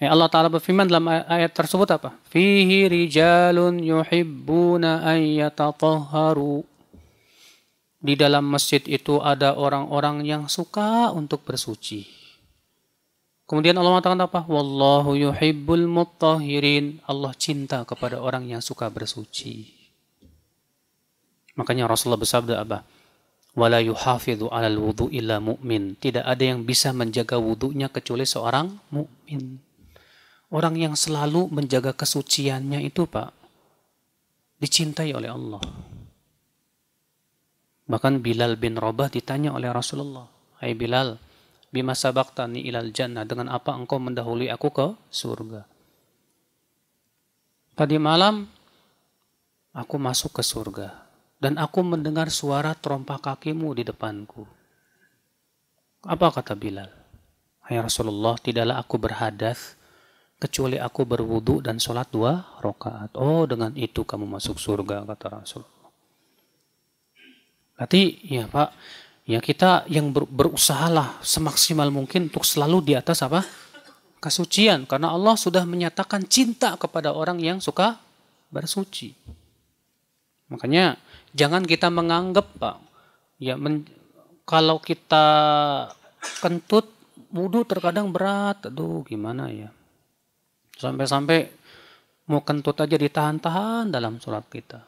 Allah Ta'ala berfirman dalam ayat tersebut apa? Fihi rijalun yuhibbuna an yatatahharu. Di dalam masjid itu ada orang-orang yang suka untuk bersuci. Kemudian Allah mengatakan apa? Wallahu yuhibbul mutahhirin. Allah cinta kepada orang yang suka bersuci. Makanya Rasulullah bersabda apa? Wala yuhafidhu 'alal wudu illa mu'min. Tidak ada yang bisa menjaga wudunya kecuali seorang mukmin. Orang yang selalu menjaga kesuciannya itu, Pak, dicintai oleh Allah. Bahkan Bilal bin Rabah ditanya oleh Rasulullah, "Hai Bilal, bima sabaqtani ilal jannah, dengan apa engkau mendahului aku ke surga?" Tadi malam aku masuk ke surga dan aku mendengar suara terompah kakimu di depanku. Apa kata Bilal? Hai Rasulullah, tidaklah aku berhadas kecuali aku berwudu dan sholat 2 rakaat. Oh, dengan itu kamu masuk surga, kata Rasulullah. Berarti ya Pak, ya kita yang berusahalah semaksimal mungkin untuk selalu di atas apa? Kesucian. Karena Allah sudah menyatakan cinta kepada orang yang suka bersuci. Makanya jangan kita menganggap, Pak, ya kalau kita kentut wudu terkadang berat. Aduh, gimana ya? Sampai-sampai mau kentut aja ditahan-tahan dalam sholat kita.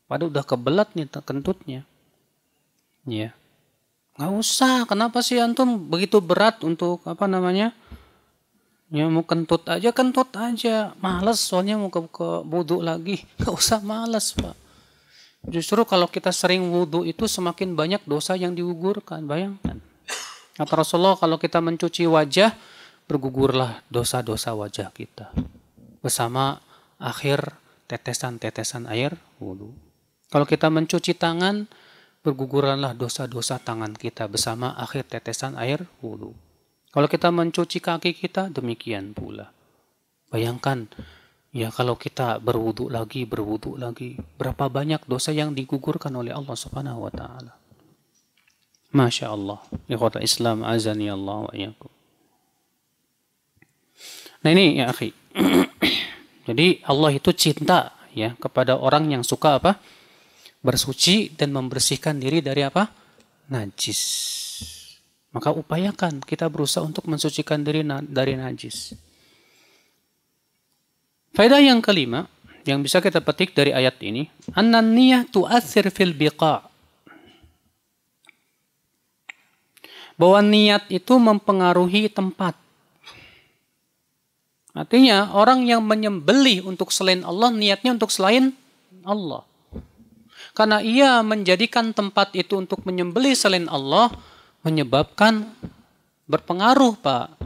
Padahal udah kebelat nih kentutnya. Ya. Nggak usah. Kenapa sih antum begitu berat untuk apa namanya? Ya mau kentut aja. Males soalnya mau ke wudu lagi. Nggak usah males, Pak. Justru kalau kita sering wudu itu semakin banyak dosa yang digugurkan. Bayangkan. Kata Rasulullah, kalau kita mencuci wajah, bergugurlah dosa-dosa wajah kita bersama akhir tetesan-tetesan air wudu. Kalau kita mencuci tangan, bergugurlah dosa-dosa tangan kita bersama akhir tetesan air wudu. Kalau kita mencuci kaki kita, demikian pula. Bayangkan, ya kalau kita berwudu lagi, berapa banyak dosa yang digugurkan oleh Allah Subhanahu wa taala. Masya Allah. Ikhwata Islam azani Allah wa iyyakum. Nah ini ya akhi. Jadi Allah itu cinta ya kepada orang yang suka apa? Bersuci dan membersihkan diri dari apa? Najis. Maka upayakan kita berusaha untuk mensucikan diri dari najis. Faedah yang kelima yang bisa kita petik dari ayat ini, annan niyah tu'athir fil biqa'. Bahwa niat itu mempengaruhi tempat. Artinya orang yang menyembelih untuk selain Allah, niatnya untuk selain Allah. Karena ia menjadikan tempat itu untuk menyembelih selain Allah, menyebabkan berpengaruh, Pak.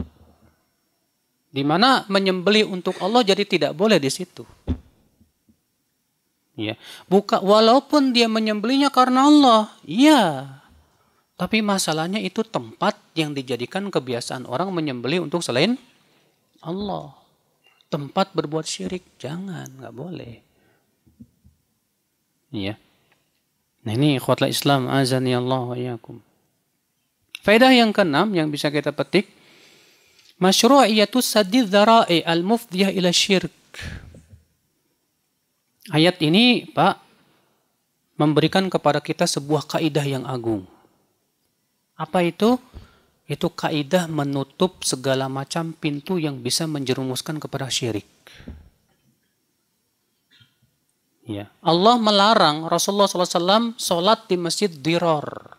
Di mana menyembelih untuk Allah jadi tidak boleh di situ. Ya, walaupun dia menyembelihnya karena Allah, iya. Tapi masalahnya itu tempat yang dijadikan kebiasaan orang menyembelih untuk selain Allah. Tempat berbuat syirik, jangan, nggak boleh. Iya. Nah ini ikhwatul Islam, azani Allah wa iyyakum. Faedah yang keenam yang bisa kita petik, masyru'iyatus saddid dzara'i al-mufdiyah ila syirk. Ayat ini, Pak, memberikan kepada kita sebuah kaidah yang agung. Apa itu? Itu kaidah menutup segala macam pintu yang bisa menjerumuskan kepada syirik. Ya. Allah melarang Rasulullah SAW sholat di masjid Dirar.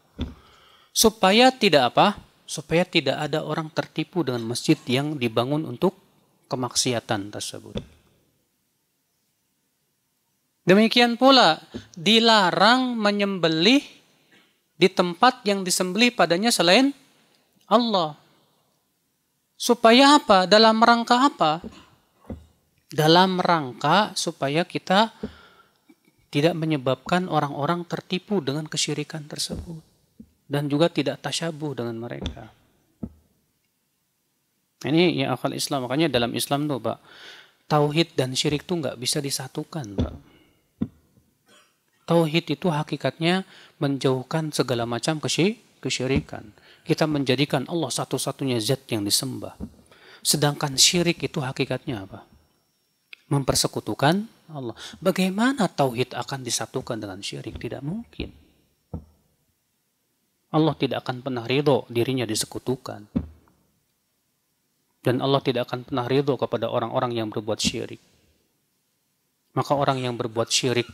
Supaya tidak apa? Supaya tidak ada orang tertipu dengan masjid yang dibangun untuk kemaksiatan tersebut. Demikian pula dilarang menyembelih di tempat yang disembelih padanya selain Allah. Supaya apa? Dalam rangka apa? Dalam rangka supaya kita tidak menyebabkan orang-orang tertipu dengan kesyirikan tersebut. Dan juga tidak tasyabuh dengan mereka. Ini ya akal Islam. Makanya dalam Islam tuh, Pak, tauhid dan syirik tuh nggak bisa disatukan, Pak. Tauhid itu hakikatnya menjauhkan segala macam kesyirikan. Kita menjadikan Allah satu-satunya zat yang disembah. Sedangkan syirik itu hakikatnya apa? Mempersekutukan Allah. Bagaimana tauhid akan disatukan dengan syirik? Tidak mungkin. Allah tidak akan pernah ridho dirinya disekutukan. Dan Allah tidak akan pernah ridho kepada orang-orang yang berbuat syirik. Maka orang yang berbuat syirik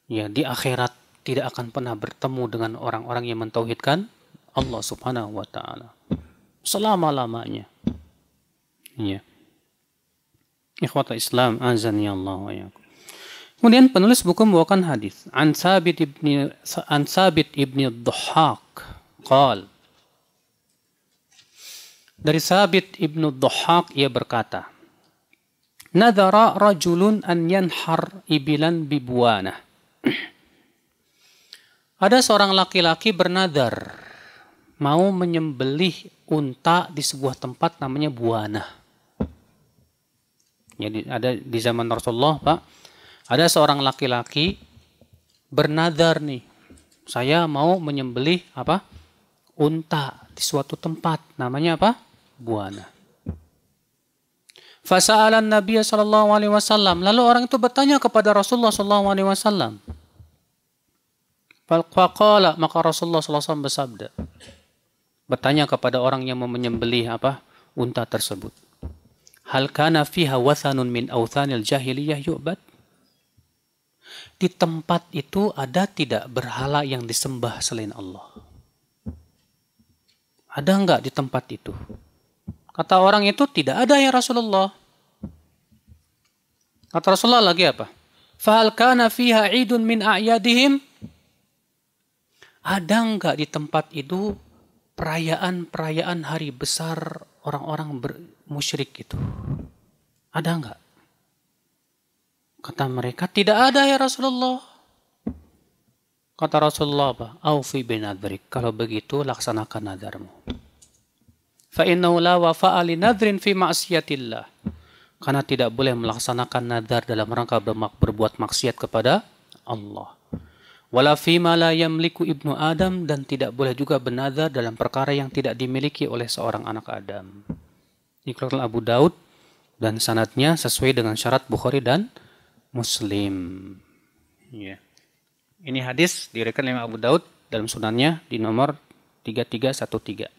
ya di akhirat tidak akan pernah bertemu dengan orang-orang yang mentauhidkan Allah Subhanahu wa taala selama-lamanya. Ya. Ikhwatul Islam, azani Allah wa iyyakum. Kemudian penulis buku membawakan hadis an Sabit ibni Dhahhak qala, dari Sabit ibnu Dhahhak ia berkata, nadhara rajulun an yanhar ibilan bibuana. Ada seorang laki-laki bernadar mau menyembelih unta di sebuah tempat namanya Buana. Jadi ada di zaman Rasulullah, Pak, ada seorang laki-laki bernadar nih, saya mau menyembelih apa? Unta di suatu tempat namanya apa? Buana. Fasa'alan Nabi sallallahu alaihi wasallam. Lalu orang itu bertanya kepada Rasulullah sallallahu alaihi wasallam. Faqala, maka Rasulullah sallallahu alaihi wasallam bersabda, bertanya kepada orang yang mau menyembelih apa? Unta tersebut. Hal kana fiha wathanun min awthanil jahiliyah yu'bad? Di tempat itu ada tidak berhala yang disembah selain Allah? Ada enggak di tempat itu? Kata orang itu, tidak ada ya Rasulullah. Kata Rasulullah lagi apa? Fahal kana fiha idun min a'yadihim? Ada enggak di tempat itu perayaan-perayaan hari besar orang-orang musyrik itu? Ada enggak? Kata mereka, tidak ada ya Rasulullah. Kata Rasulullah apa? Aufi binadrik. Kalau begitu, laksanakan nadarmu. Fa'innahu la wafa'a li nadrin fi ma'siyatillah. Karena tidak boleh melaksanakan nadar dalam rangka berbuat maksiat kepada Allah. Wala fima la yamliku ibnu Adam, dan tidak boleh juga bernadar dalam perkara yang tidak dimiliki oleh seorang anak Adam. Ini keluar Abu Daud dan sanadnya sesuai dengan syarat Bukhari dan Muslim. Ya. Ini hadis diriwayatkan oleh Abu Daud dalam sunannya di nomor 3313.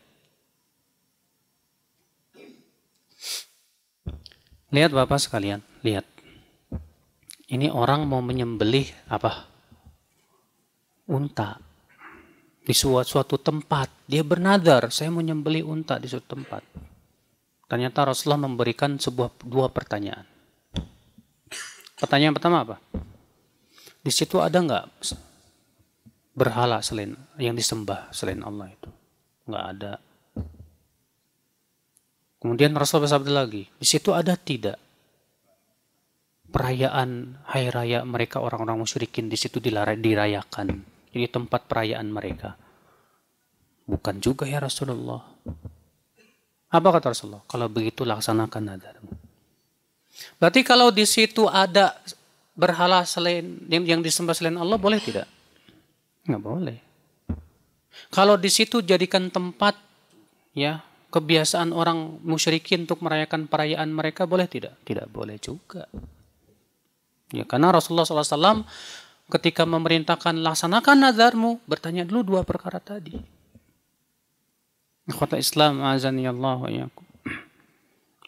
Lihat Bapak sekalian, lihat. Ini orang mau menyembelih apa? Unta. Di suatu tempat. Dia bernadar, saya mau menyembelih unta di suatu tempat. Ternyata Rasulullah memberikan dua pertanyaan. Pertanyaan pertama apa? Di situ ada nggak berhala selain yang disembah selain Allah itu? Nggak ada. Kemudian Rasul bersabda lagi, di situ ada tidak perayaan hari raya mereka orang-orang musyrikin di situ dirayakan. Jadi tempat perayaan mereka. Bukan juga ya Rasulullah. Apa kata Rasulullah? Kalau begitu laksanakan nadarmu. Berarti kalau di situ ada berhala selain yang disembah selain Allah boleh tidak? Nggak boleh. Kalau di situ jadikan tempat ya kebiasaan orang musyrikin untuk merayakan perayaan mereka boleh tidak? Tidak boleh juga. Ya, karena Rasulullah SAW ketika memerintahkan laksanakan nazarmu, bertanya dulu dua perkara tadi. Ikhwata Islam, azani Allah wa iyyakum.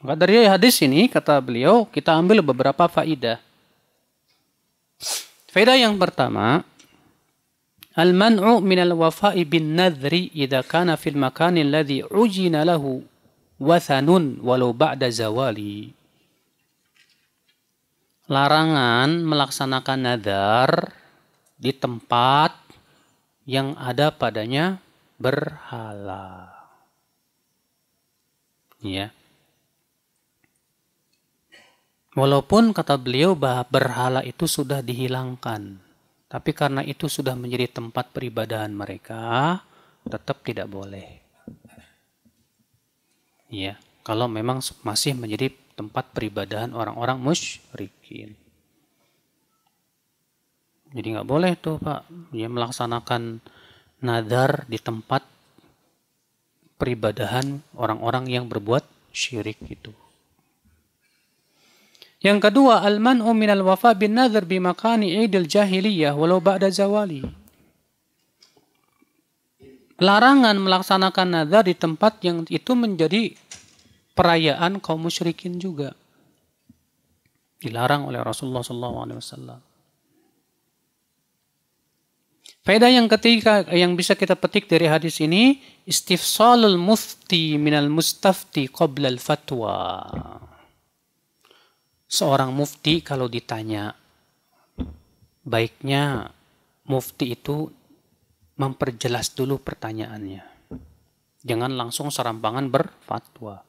Maka dari hadis ini, kata beliau, kita ambil beberapa faidah. Faidah yang pertama, al-man'u minal wafa'i bin nadhri idza kana fil makani alladhi ujina lahu wathanun walau ba'da zawali. Larangan melaksanakan nadar di tempat yang ada padanya berhala. Ya. Walaupun kata beliau bahwa berhala itu sudah dihilangkan. Tapi karena itu sudah menjadi tempat peribadahan mereka, tetap tidak boleh. Ya, kalau memang masih menjadi tempat peribadahan orang-orang musyrikin. Jadi nggak boleh tuh Pak, dia melaksanakan nadar di tempat peribadahan orang-orang yang berbuat syirik itu. Yang kedua, al-man'u minal wafa bin nadhar bi makani idil jahiliyah walau ba'da zawali. Larangan melaksanakan nadhar di tempat yang itu menjadi perayaan kaum musyrikin juga. Dilarang oleh Rasulullah SAW. Faedah yang ketiga yang bisa kita petik dari hadis ini, istifsalul mufti minal mustafti qabla al-fatwa. Seorang mufti kalau ditanya, baiknya mufti itu memperjelas dulu pertanyaannya. Jangan langsung serampangan berfatwa.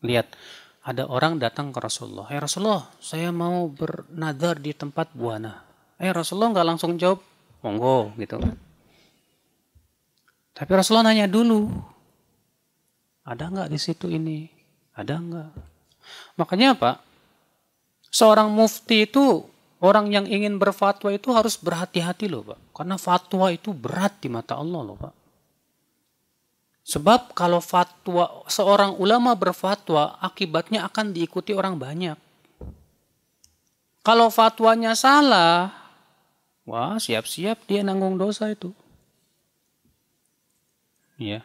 Lihat, ada orang datang ke Rasulullah. Rasulullah, saya mau bernadar di tempat buana. Rasulullah nggak langsung jawab, monggo gitu kan. Tapi Rasulullah nanya dulu, ada nggak di situ ini? Ada nggak? Makanya apa? Seorang mufti itu, orang yang ingin berfatwa itu harus berhati-hati loh Pak. Karena fatwa itu berat di mata Allah loh Pak. Sebab kalau fatwa, seorang ulama berfatwa, akibatnya akan diikuti orang banyak. Kalau fatwanya salah, wah siap-siap dia nanggung dosa itu. Ya.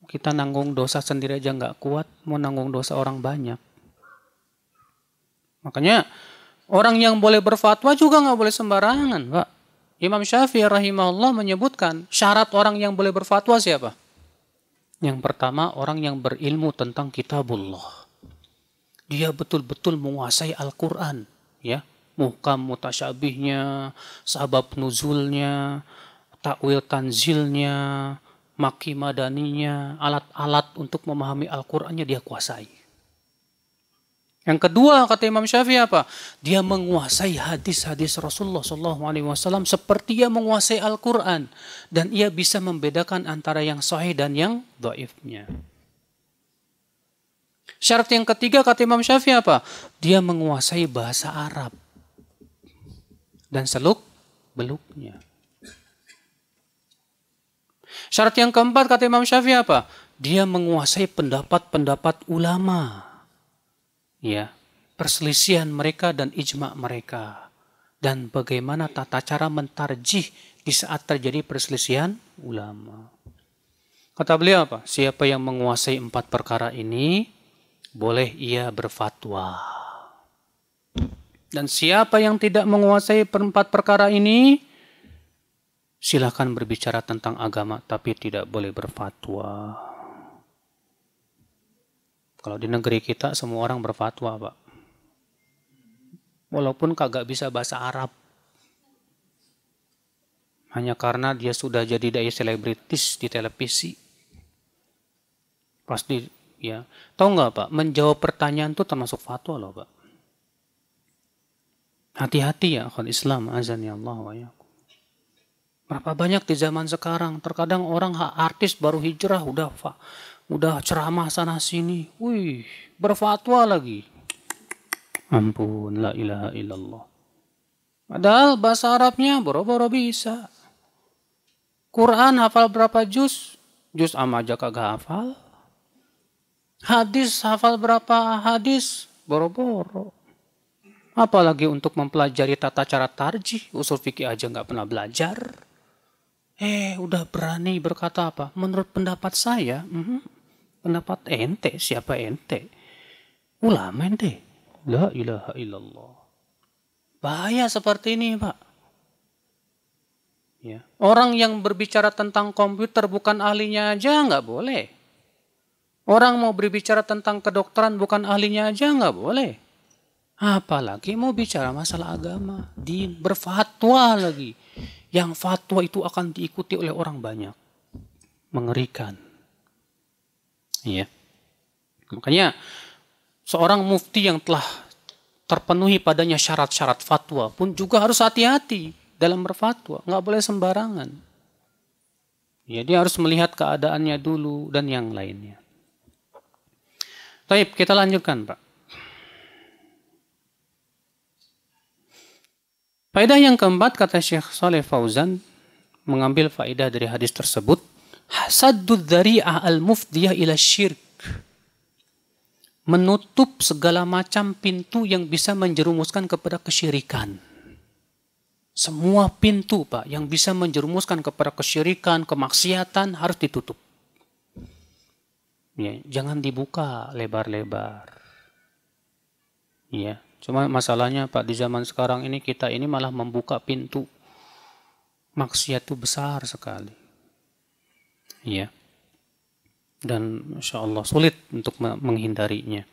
Kita nanggung dosa sendiri aja nggak kuat, mau nanggung dosa orang banyak. Makanya orang yang boleh berfatwa juga nggak boleh sembarangan, Pak. Imam Syafi'i rahimahullah menyebutkan syarat orang yang boleh berfatwa siapa? Yang pertama orang yang berilmu tentang kitabullah. Dia betul-betul menguasai Al-Quran, ya, muhkam mutasyabihnya, sabab nuzulnya, takwil tanzilnya, maki madaninya, alat-alat untuk memahami Al-Qur'annya dia kuasai. Yang kedua kata Imam Syafi'i apa? Dia menguasai hadis-hadis Rasulullah SAW seperti dia menguasai Al-Quran. Dan ia bisa membedakan antara yang sahih dan yang dhaifnya. Syarat yang ketiga kata Imam Syafi'i apa? Dia menguasai bahasa Arab. Dan seluk-beluknya. Syarat yang keempat kata Imam Syafi'i apa? Dia menguasai pendapat-pendapat ulama. Ya. perselisihan mereka dan ijma mereka. Dan bagaimana tata cara mentarjih di saat terjadi perselisihan ulama. Kata beliau apa? Siapa yang menguasai 4 perkara ini, boleh ia berfatwa. Dan siapa yang tidak menguasai 4 perkara ini, silakan berbicara tentang agama, tapi tidak boleh berfatwa. Kalau di negeri kita semua orang berfatwa, Pak. Walaupun kagak bisa bahasa Arab. Hanya karena dia sudah jadi dai selebritis di televisi. Pasti, ya. Tahu nggak, Pak? Menjawab pertanyaan itu termasuk fatwa loh, Pak. Hati-hati ya, akhwat Islam, azan ya Allah wa yakum. Berapa banyak di zaman sekarang, terkadang orang artis baru hijrah udah ceramah sana sini, wih, berfatwa lagi. Ampun, la ilaha illallah. Padahal bahasa Arabnya boro-boro bisa. Quran hafal berapa juz? Juz amma aja kagak hafal. Hadis hafal berapa hadis? Boro-boro. Apalagi untuk mempelajari tata cara tarjih, usul fikih aja nggak pernah belajar. Udah berani berkata apa? Menurut pendapat saya, pendapat ente, siapa ente? Ulama ente. La ilaha illallah. Bahaya seperti ini, Pak. Ya. Orang yang berbicara tentang komputer bukan ahlinya aja nggak boleh. Orang mau berbicara tentang kedokteran bukan ahlinya aja nggak boleh. Apalagi mau bicara masalah agama, berfatwa lagi. Yang fatwa itu akan diikuti oleh orang banyak. Mengerikan. Iya. Makanya seorang mufti yang telah terpenuhi padanya syarat-syarat fatwa pun juga harus hati-hati dalam berfatwa. Nggak boleh sembarangan. Ya, dia harus melihat keadaannya dulu dan yang lainnya. Baik, kita lanjutkan, Pak. Faedah yang keempat, kata Syekh Saleh Fauzan, mengambil faedah dari hadis tersebut, hasaddud dzari'ah al-mufdiyah ila syirk. Menutup segala macam pintu yang bisa menjerumuskan kepada kesyirikan. Semua pintu, Pak, yang bisa menjerumuskan kepada kesyirikan, kemaksiatan harus ditutup. Ya, jangan dibuka lebar-lebar. Ya. Cuma masalahnya, Pak, di zaman sekarang ini kita ini malah membuka pintu maksiat itu besar sekali. Ya. Dan insya Allah sulit untuk menghindarinya.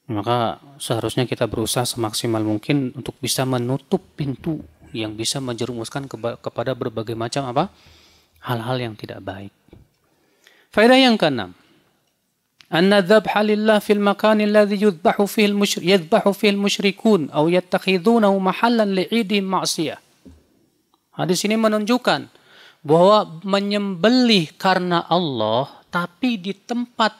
Maka seharusnya kita berusaha semaksimal mungkin untuk bisa menutup pintu yang bisa menjerumuskan kepada berbagai macam hal-hal yang tidak baik. Faedah yang keenam. Anna dzabha lillah fil makan alladhi yudbahu fihi al-musyrikun aw yattakhidunahu mahallan li'idin ma'siyah. Hadis ini menunjukkan bahwa menyembelih karena Allah, tapi di tempat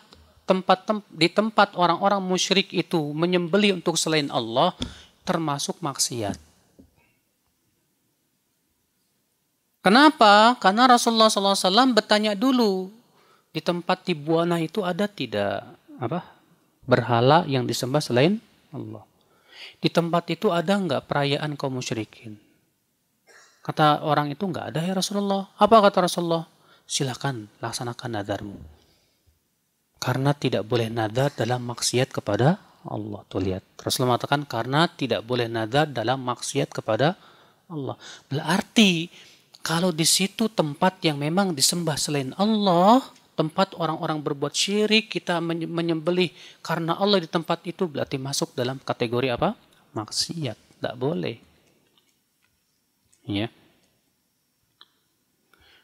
orang-orang musyrik itu menyembelih untuk selain Allah termasuk maksiat. Kenapa? Karena Rasulullah SAW bertanya dulu, di tempat di Buana itu ada tidak berhala yang disembah selain Allah? Di tempat itu ada enggak perayaan kaum musyrikin? Kata orang itu, enggak ada ya Rasulullah. Apa kata Rasulullah? Silakan laksanakan nadarmu. Karena tidak boleh nadar dalam maksiat kepada Allah. Tuh lihat. Rasulullah mengatakan karena tidak boleh nadar dalam maksiat kepada Allah. Berarti kalau di situ tempat yang memang disembah selain Allah, tempat orang-orang berbuat syirik, kita menyembelih karena Allah di tempat itu berarti masuk dalam kategori apa? Maksiat. Tidak boleh. Ya.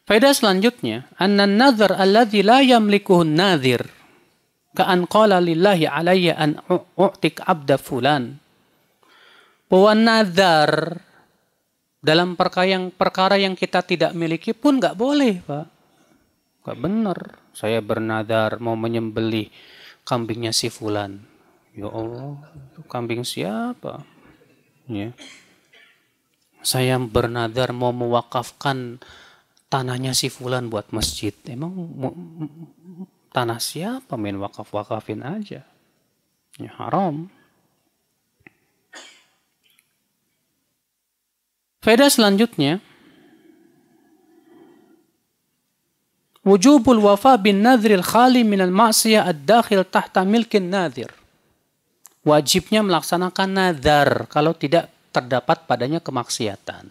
Faedah selanjutnya, annan nadhar alladhi la yamlikuhu nadhir ka'an qala lillahi alayya an u'tik abda fulan. Bahwa nadhar dalam perkara yang kita tidak miliki pun nggak boleh, Pak. Nggak benar. Saya bernadar mau menyembelih kambingnya si fulan. Ya Allah, itu kambing siapa? Ya. Saya bernadar mau mewakafkan tanahnya si fulan buat masjid. Emang tanah siapa main wakaf-wakafin aja? Ya haram. Faedah selanjutnya, wujubul wafa bin nadhril khali minal ma'siyah ad-dakhil tahta milkin nadhir. Wajibnya melaksanakan nadhar kalau tidak terdapat padanya kemaksiatan.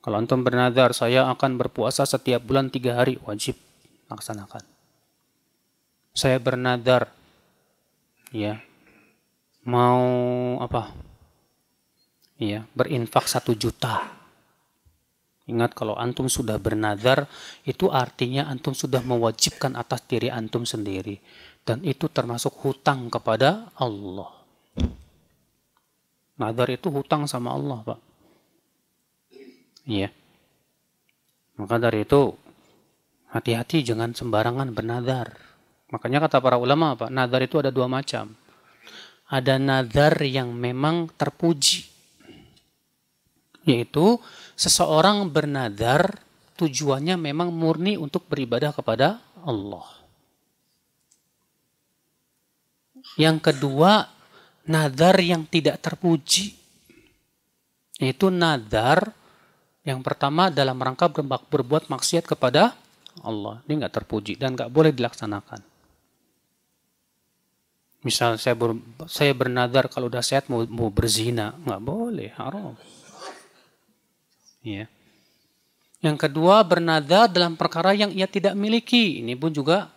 Kalau antum bernadhar, saya akan berpuasa setiap bulan 3 hari, wajib laksanakan. Saya bernadhar, ya, mau apa? Ya, berinfak 1 juta. Ingat, kalau antum sudah bernadhar, itu artinya antum sudah mewajibkan atas diri antum sendiri. Dan itu termasuk hutang kepada Allah. Nadhar itu hutang sama Allah, Pak. Iya. Maka dari itu, hati-hati jangan sembarangan bernadhar. Makanya kata para ulama, Pak, nadhar itu ada 2 macam. Ada nadhar yang memang terpuji. Yaitu seseorang bernadhar tujuannya memang murni untuk beribadah kepada Allah. Yang kedua, nadhar yang tidak terpuji. Yaitu nadhar yang pertama dalam rangka berbuat maksiat kepada Allah. Ini nggak terpuji dan nggak boleh dilaksanakan. Misal saya bernadhar kalau udah sehat mau berzina, nggak boleh, haram. Ya. Yang kedua, bernadhar dalam perkara yang ia tidak miliki. Ini pun juga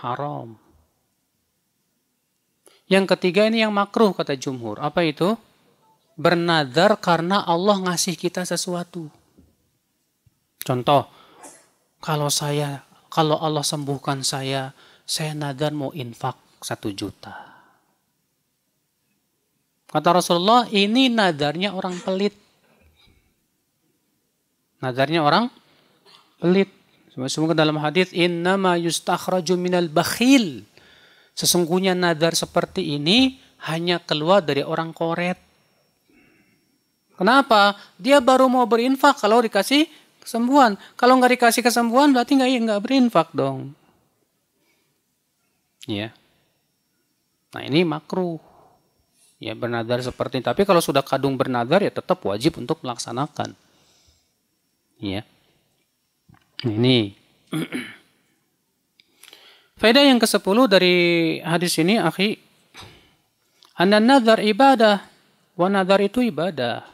haram. Yang ketiga ini yang makruh kata jumhur. Apa itu? Bernadhar karena Allah ngasih kita sesuatu. Contoh, kalau Allah sembuhkan saya nadhar mau infak 1 juta. Kata Rasulullah, ini nadharnya orang pelit. Nadharnya orang pelit. Semoga dalam hadis innama yustakhraju minal bakhil. Sesungguhnya nadhar seperti ini hanya keluar dari orang koret. Kenapa? Dia baru mau berinfak kalau dikasih kesembuhan. Kalau nggak dikasih kesembuhan berarti nggak berinfak dong. Ya. Nah ini makruh. Ya bernadhar seperti ini. Tapi kalau sudah kadung bernadhar ya tetap wajib untuk melaksanakan. Ya. Ini. Faedah yang ke-10 dari hadis ini, akhi, anna nadhar ibadah, wa nadhar itu ibadah.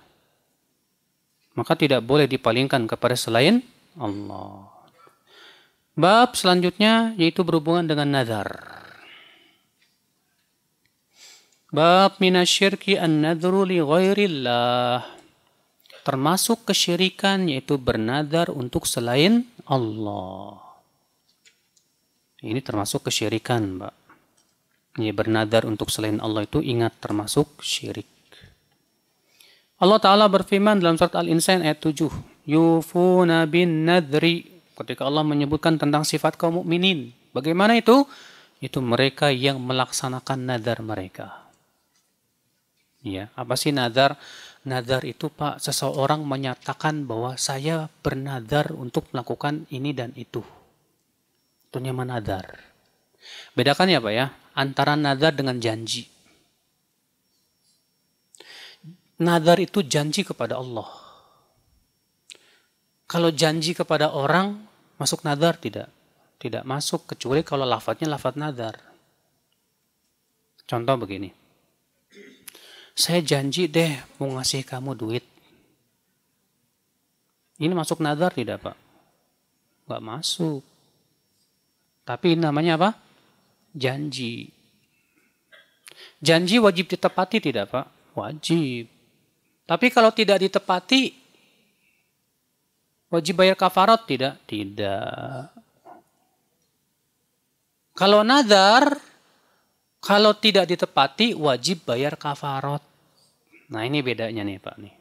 Maka tidak boleh dipalingkan kepada selain Allah. Bab selanjutnya yaitu berhubungan dengan nadhar. Bab minasyirki an-nadhru li ghairillah. Termasuk kesyirikan yaitu bernadhar untuk selain Allah. Ini termasuk kesyirikan, Mbak. Ini bernadhar untuk selain Allah itu ingat termasuk syirik. Allah Ta'ala berfirman dalam surat Al-Insan ayat 7. Yufuna bin nadri. Ketika Allah menyebutkan tentang sifat kaum mukminin. Bagaimana itu? Itu mereka yang melaksanakan nadhar mereka. Ya, apa sih nadhar? Nadhar itu, Pak, seseorang menyatakan bahwa saya bernadhar untuk melakukan ini dan itu. Itu namanya nadhar. Bedakan ya, Pak ya, antara nadhar dengan janji. Nadhar itu janji kepada Allah. Kalau janji kepada orang, masuk nadhar tidak? Tidak masuk, kecuali kalau lafadznya lafadz nadhar. Contoh begini. Saya janji deh mau ngasih kamu duit. Ini masuk nadhar tidak, Pak? Nggak masuk. Tapi ini namanya apa? Janji. Janji wajib ditepati tidak, Pak? Wajib. Tapi kalau tidak ditepati, wajib bayar kafarat tidak? Tidak. Kalau nadhar, kalau tidak ditepati, wajib bayar kafarat. Nah ini bedanya nih, Pak. Nih.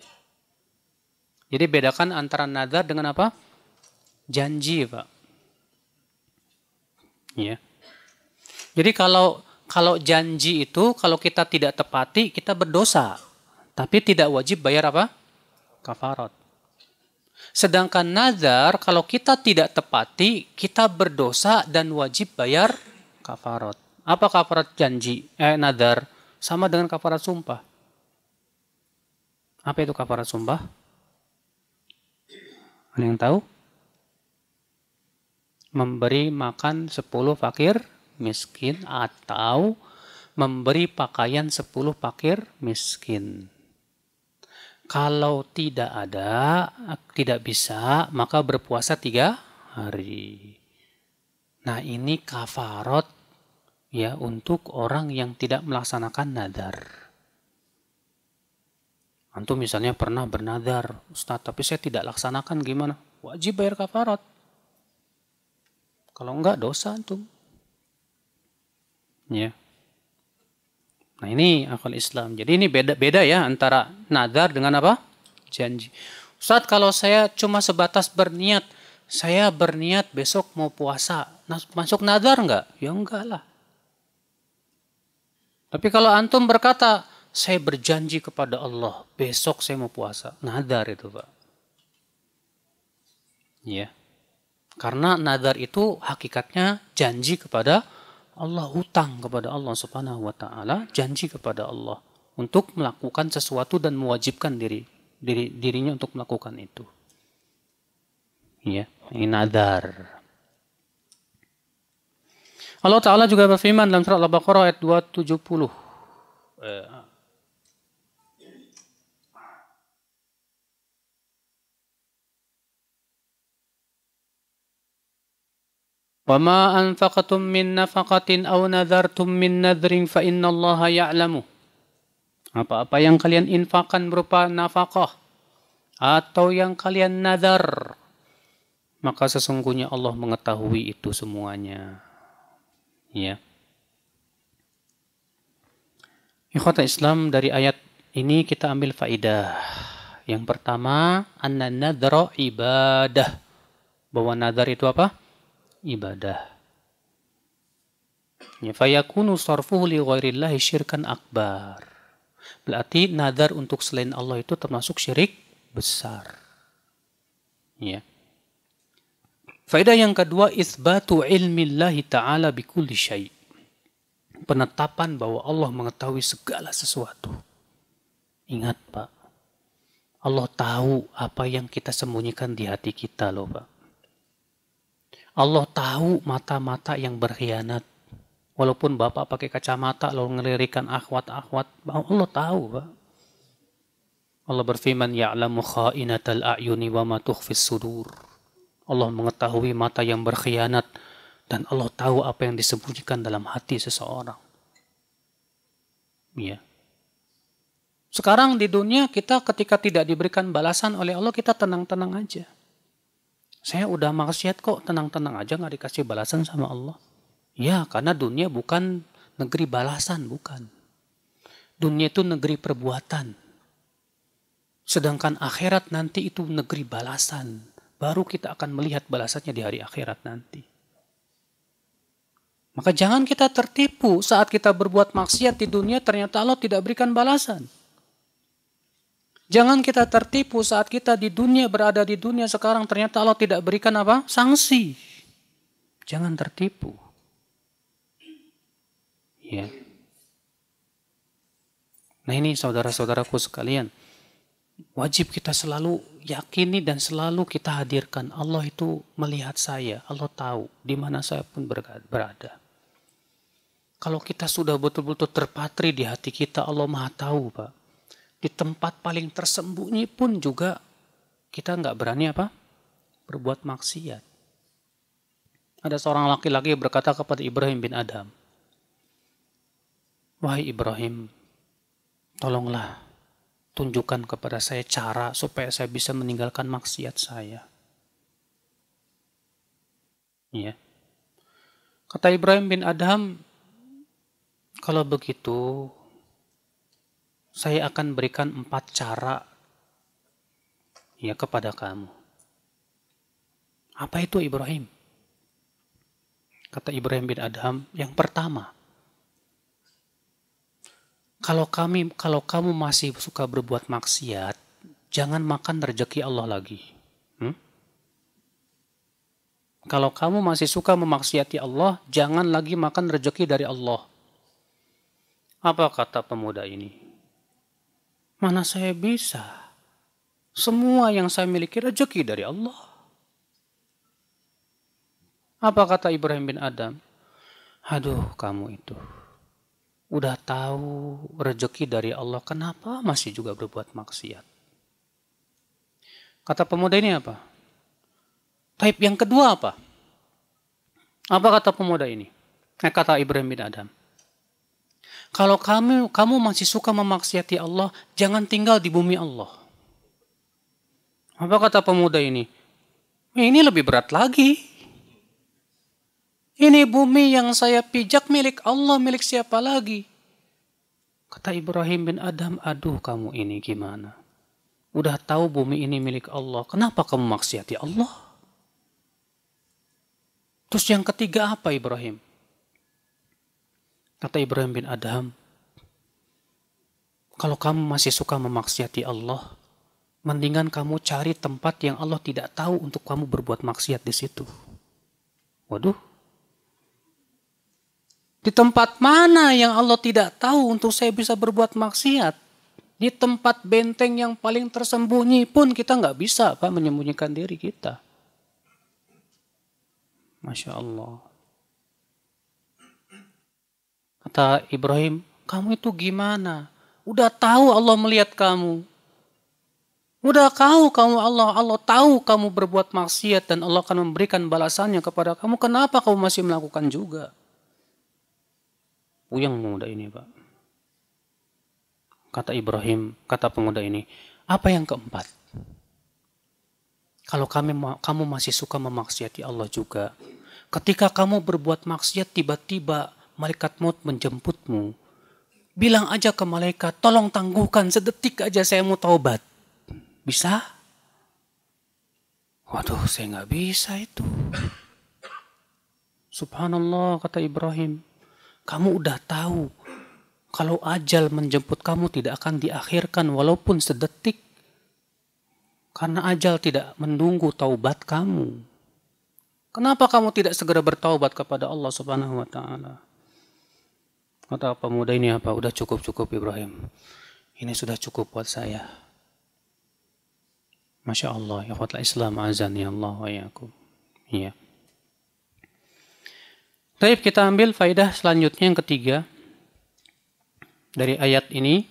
Jadi bedakan antara nadhar dengan apa? Janji, Pak. Ya. Jadi kalau janji itu, kalau kita tidak tepati, kita berdosa. Tapi tidak wajib bayar apa? Kafarat. Sedangkan nadhar, kalau kita tidak tepati, kita berdosa dan wajib bayar kafarat. Apa kafarat janji? Nadhar? Sama dengan kafarat sumpah. Apa itu kafarat sumpah? Ada yang tahu? Memberi makan 10 fakir miskin atau memberi pakaian 10 fakir miskin. Kalau tidak ada, tidak bisa, maka berpuasa 3 hari. Nah, ini kafarat ya untuk orang yang tidak melaksanakan nadar. Antum misalnya pernah bernadar, Ustaz, tapi saya tidak laksanakan, gimana? Wajib bayar kafarat. Kalau enggak, dosa antum. Ya. Nah, ini akal Islam. Jadi ini beda ya antara nadar dengan apa? Janji. Ustaz, kalau saya cuma sebatas berniat, saya berniat besok mau puasa, masuk nadar enggak? Ya enggak lah. Tapi kalau antum berkata, saya berjanji kepada Allah, besok saya mau puasa. Nadar itu, Pak. Ya. Karena nadar itu hakikatnya janji kepada Allah, hutang kepada Allah Subhanahu wa taala, janji kepada Allah untuk melakukan sesuatu dan mewajibkan dirinya untuk melakukan itu. Ya, ini nadar. Allah Ta'ala juga berfirman dalam surat Al-Baqarah ayat 270. وَمَا أَنْفَقْتُمْ مِنْ نَفَقَةٍ أَوْ نَذَرْتُمْ مِنْ نَذْرٍ فَإِنَّ اللَّهَ يَعْلَمُ. Apa-apa yang kalian infakkan berupa nafkah atau yang kalian nazar, maka sesungguhnya Allah mengetahui itu semuanya. Ya. Ikhwata Islam, dari ayat ini kita ambil faidah. Yang pertama, anna nadra ibadah. Bahwa nadar itu apa? Ibadah. Ya, fayakunu sarfuhu li ghairillahi syirkan akbar. Berarti nadar untuk selain Allah itu termasuk syirik besar. Ya. Faedah yang kedua, itsbatu ilmillahi ta'ala bikulli syai'. Penetapan bahwa Allah mengetahui segala sesuatu. Ingat, Pak. Allah tahu apa yang kita sembunyikan di hati kita loh, Pak. Allah tahu mata-mata yang berkhianat. Walaupun Bapak pakai kacamata lalu ngelirikan akhwat-akhwat, Allah tahu, Pak. Allah berfirman, ya'lamu kha'inatal a'yuni wa ma tukhfis sudur. Allah mengetahui mata yang berkhianat dan Allah tahu apa yang disembunyikan dalam hati seseorang. Ya. Sekarang di dunia kita ketika tidak diberikan balasan oleh Allah, kita tenang-tenang aja. Saya udah maksiat kok, tenang-tenang aja gak dikasih balasan sama Allah. Ya, karena dunia bukan negeri balasan, bukan. Dunia itu negeri perbuatan. Sedangkan akhirat nanti itu negeri balasan. Baru kita akan melihat balasannya di hari akhirat nanti. Maka jangan kita tertipu saat kita berbuat maksiat di dunia ternyata Allah tidak berikan balasan. Jangan kita tertipu saat kita di dunia, berada di dunia sekarang ternyata Allah tidak berikan apa? Sanksi. Jangan tertipu. Ya. Nah ini saudara-saudaraku sekalian, wajib kita selalu yakini dan selalu kita hadirkan. Allah itu melihat saya, Allah tahu di mana saya pun berada. Kalau kita sudah betul-betul terpatri di hati kita, Allah Maha tahu, Pak. Di tempat paling tersembunyi pun juga kita nggak berani apa? Berbuat maksiat. Ada seorang laki-laki berkata kepada Ibrahim bin Adham, wahai Ibrahim, tolonglah tunjukkan kepada saya cara supaya saya bisa meninggalkan maksiat saya. Ya. Kata Ibrahim bin Adham, kalau begitu saya akan berikan 4 cara ya kepada kamu. Apa itu Ibrahim? Kata Ibrahim bin Adham, yang pertama, kalau kamu masih suka berbuat maksiat, jangan makan rezeki Allah lagi. Kalau kamu masih suka memaksiati Allah, jangan lagi makan rezeki dari Allah. Apa kata pemuda ini? Mana saya bisa? Semua yang saya miliki rezeki dari Allah. Apa kata Ibrahim bin Adam? Aduh, kamu itu udah tahu rezeki dari Allah, kenapa masih juga berbuat maksiat? Kata pemuda ini apa? Taib yang kedua apa? Apa kata pemuda ini? Kata Ibrahim bin Adam. Kalau kamu masih suka memaksiati Allah, jangan tinggal di bumi Allah. Apa kata pemuda ini? Ini lebih berat lagi. Ini bumi yang saya pijak milik Allah, milik siapa lagi? Kata Ibrahim bin Adam, aduh kamu ini gimana? Udah tahu bumi ini milik Allah, kenapa kamu maksiati Allah? Terus yang ketiga apa Ibrahim? Kata Ibrahim bin Adam, kalau kamu masih suka memaksiati Allah, mendingan kamu cari tempat yang Allah tidak tahu untuk kamu berbuat maksiat di situ. Waduh. Di tempat mana yang Allah tidak tahu untuk saya bisa berbuat maksiat? Di tempat benteng yang paling tersembunyi pun kita nggak bisa Pak menyembunyikan diri kita. Masya Allah. Kata Ibrahim, kamu itu gimana? Udah tahu Allah melihat kamu. Udah tahu Allah tahu kamu berbuat maksiat dan Allah akan memberikan balasannya kepada kamu. Kenapa kamu masih melakukan juga? Puyeng pemuda ini, Pak. Kata Ibrahim, kata pemuda ini, apa yang keempat? Kalau kamu masih suka memaksiati Allah juga, ketika kamu berbuat maksiat tiba-tiba malaikat maut menjemputmu, bilang aja ke malaikat, tolong tangguhkan sedetik aja saya mau taubat. Bisa? Waduh, saya nggak bisa itu. Subhanallah, kata Ibrahim. Kamu udah tahu, kalau ajal menjemput kamu tidak akan diakhirkan walaupun sedetik. Karena ajal tidak menunggu taubat kamu. Kenapa kamu tidak segera bertaubat kepada Allah Subhanahu wa taala? Kata pemuda ini apa? Udah cukup Ibrahim. Ini sudah cukup buat saya. Masya Allah, ya khotla Islam azani Allah wa yakum. Iya. Baik, kita ambil faidah selanjutnya yang ketiga. Dari ayat ini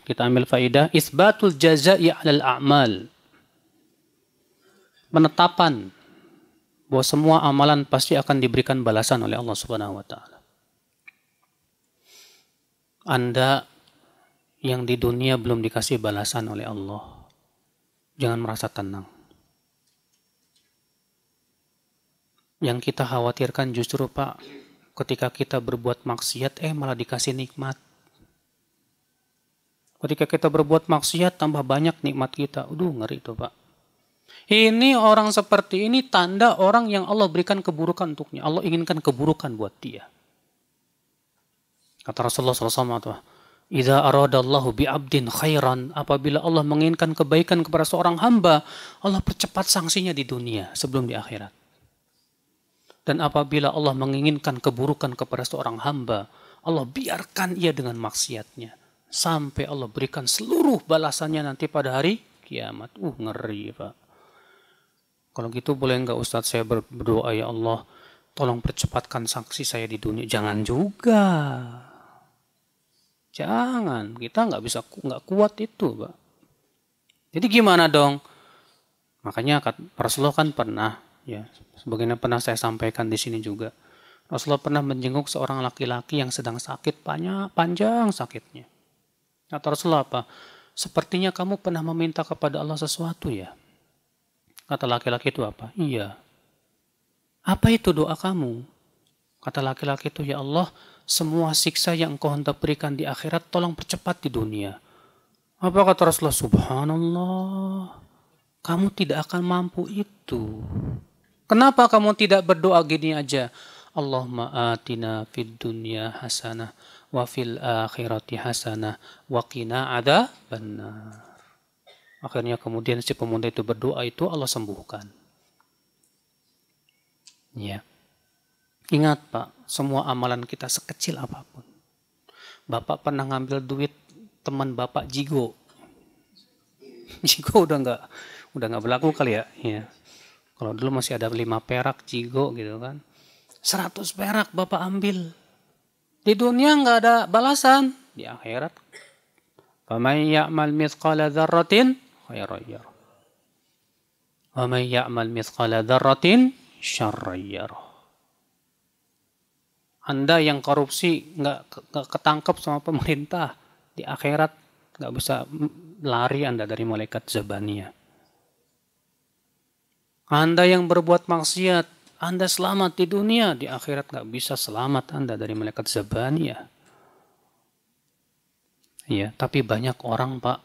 kita ambil faidah isbatul jaza'i 'alal a'mal. Penetapan bahwa semua amalan pasti akan diberikan balasan oleh Allah Subhanahu wa taala. Anda yang di dunia belum dikasih balasan oleh Allah, jangan merasa tenang. Yang kita khawatirkan justru Pak, ketika kita berbuat maksiat, malah dikasih nikmat. Ketika kita berbuat maksiat, tambah banyak nikmat kita. Ngeri itu Pak. Ini orang seperti ini tanda orang yang Allah berikan keburukan untuknya. Allah inginkan keburukan buat dia. Kata Rasulullah SAW, Idza aradallahu bi'abdin khairan, apabila Allah menginginkan kebaikan kepada seorang hamba, Allah percepat sanksinya di dunia sebelum di akhirat. Dan apabila Allah menginginkan keburukan kepada seorang hamba, Allah biarkan ia dengan maksiatnya. Sampai Allah berikan seluruh balasannya nanti pada hari kiamat. Ngeri Pak. Kalau gitu boleh enggak Ustadz saya berdoa, ya Allah, tolong percepatkan sanksi saya di dunia. Jangan juga. Jangan. Kita nggak kuat itu Pak. Jadi gimana dong? Makanya Rasulullah kan pernah, ya, sebagaimana pernah saya sampaikan di sini juga. Rasulullah pernah menjenguk seorang laki-laki yang sedang sakit, panjang sakitnya. Kata Rasulullah apa? Sepertinya kamu pernah meminta kepada Allah sesuatu ya? Kata laki-laki itu apa? Iya. Apa itu doa kamu? Kata laki-laki itu, ya Allah, semua siksa yang engkau hendak berikan di akhirat, tolong percepat di dunia. Apa kata Rasulullah? Subhanallah. Kamu tidak akan mampu itu. Kenapa kamu tidak berdoa gini aja? Allahumma atina fid dunya hasanah wa fil akhirati hasanah wa qina adzabannar. Akhirnya kemudian si pemuda itu berdoa itu Allah sembuhkan. Ya. Ingat Pak, semua amalan kita sekecil apapun. Bapak pernah ngambil duit teman bapak Jigo. Jigo udah nggak berlaku kali ya. Ya. Kalau dulu masih ada 5 perak Jigo gitu kan. 100 perak bapak ambil. Di dunia nggak ada balasan. Di akhirat. Faman ya'mal mithqala dzarratin khairan yarah. Wa man ya'mal mithqala dzarratin syarran yarah. Anda yang korupsi nggak ketangkep sama pemerintah, di akhirat nggak bisa lari Anda dari malaikat Zabaniyah. Anda yang berbuat maksiat, Anda selamat di dunia, di akhirat nggak bisa selamat Anda dari malaikat Zabaniyah. Ya, tapi banyak orang Pak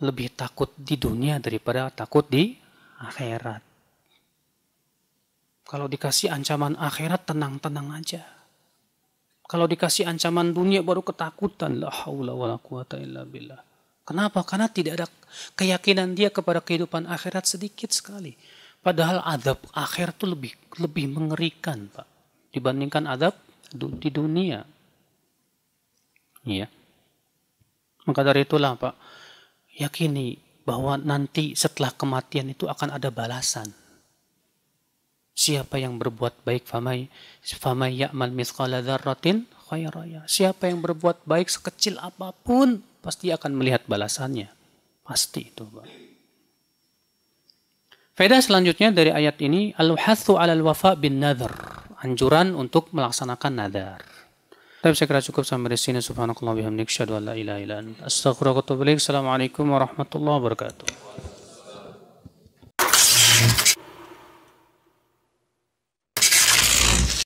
lebih takut di dunia daripada takut di akhirat. Kalau dikasih ancaman akhirat tenang-tenang aja. Kalau dikasih ancaman dunia baru ketakutan. La haula wala quwata illa billah. Kenapa? Karena tidak ada keyakinan dia kepada kehidupan akhirat sedikit sekali. Padahal azab akhir itu lebih mengerikan, Pak, dibandingkan azab di dunia. Iya. Maka dari itulah, Pak, yakini bahwa nanti setelah kematian itu akan ada balasan. Siapa yang berbuat baik, famay ya'mal mithqala dzarratin khairan yarah. Siapa yang berbuat baik sekecil apapun pasti akan melihat balasannya. Pasti itu, Pak. Faedah selanjutnya dari ayat ini, al-hathu 'alal wafa bin nadhr. Anjuran untuk melaksanakan nadar. Tapi saya kira cukup sampai di sini. Subhanakallah bihamdik, syahadu an la ilaha illa anta, astaghfiruka wa atubu ilaik. Assalamualaikum warahmatullahi wabarakatuh.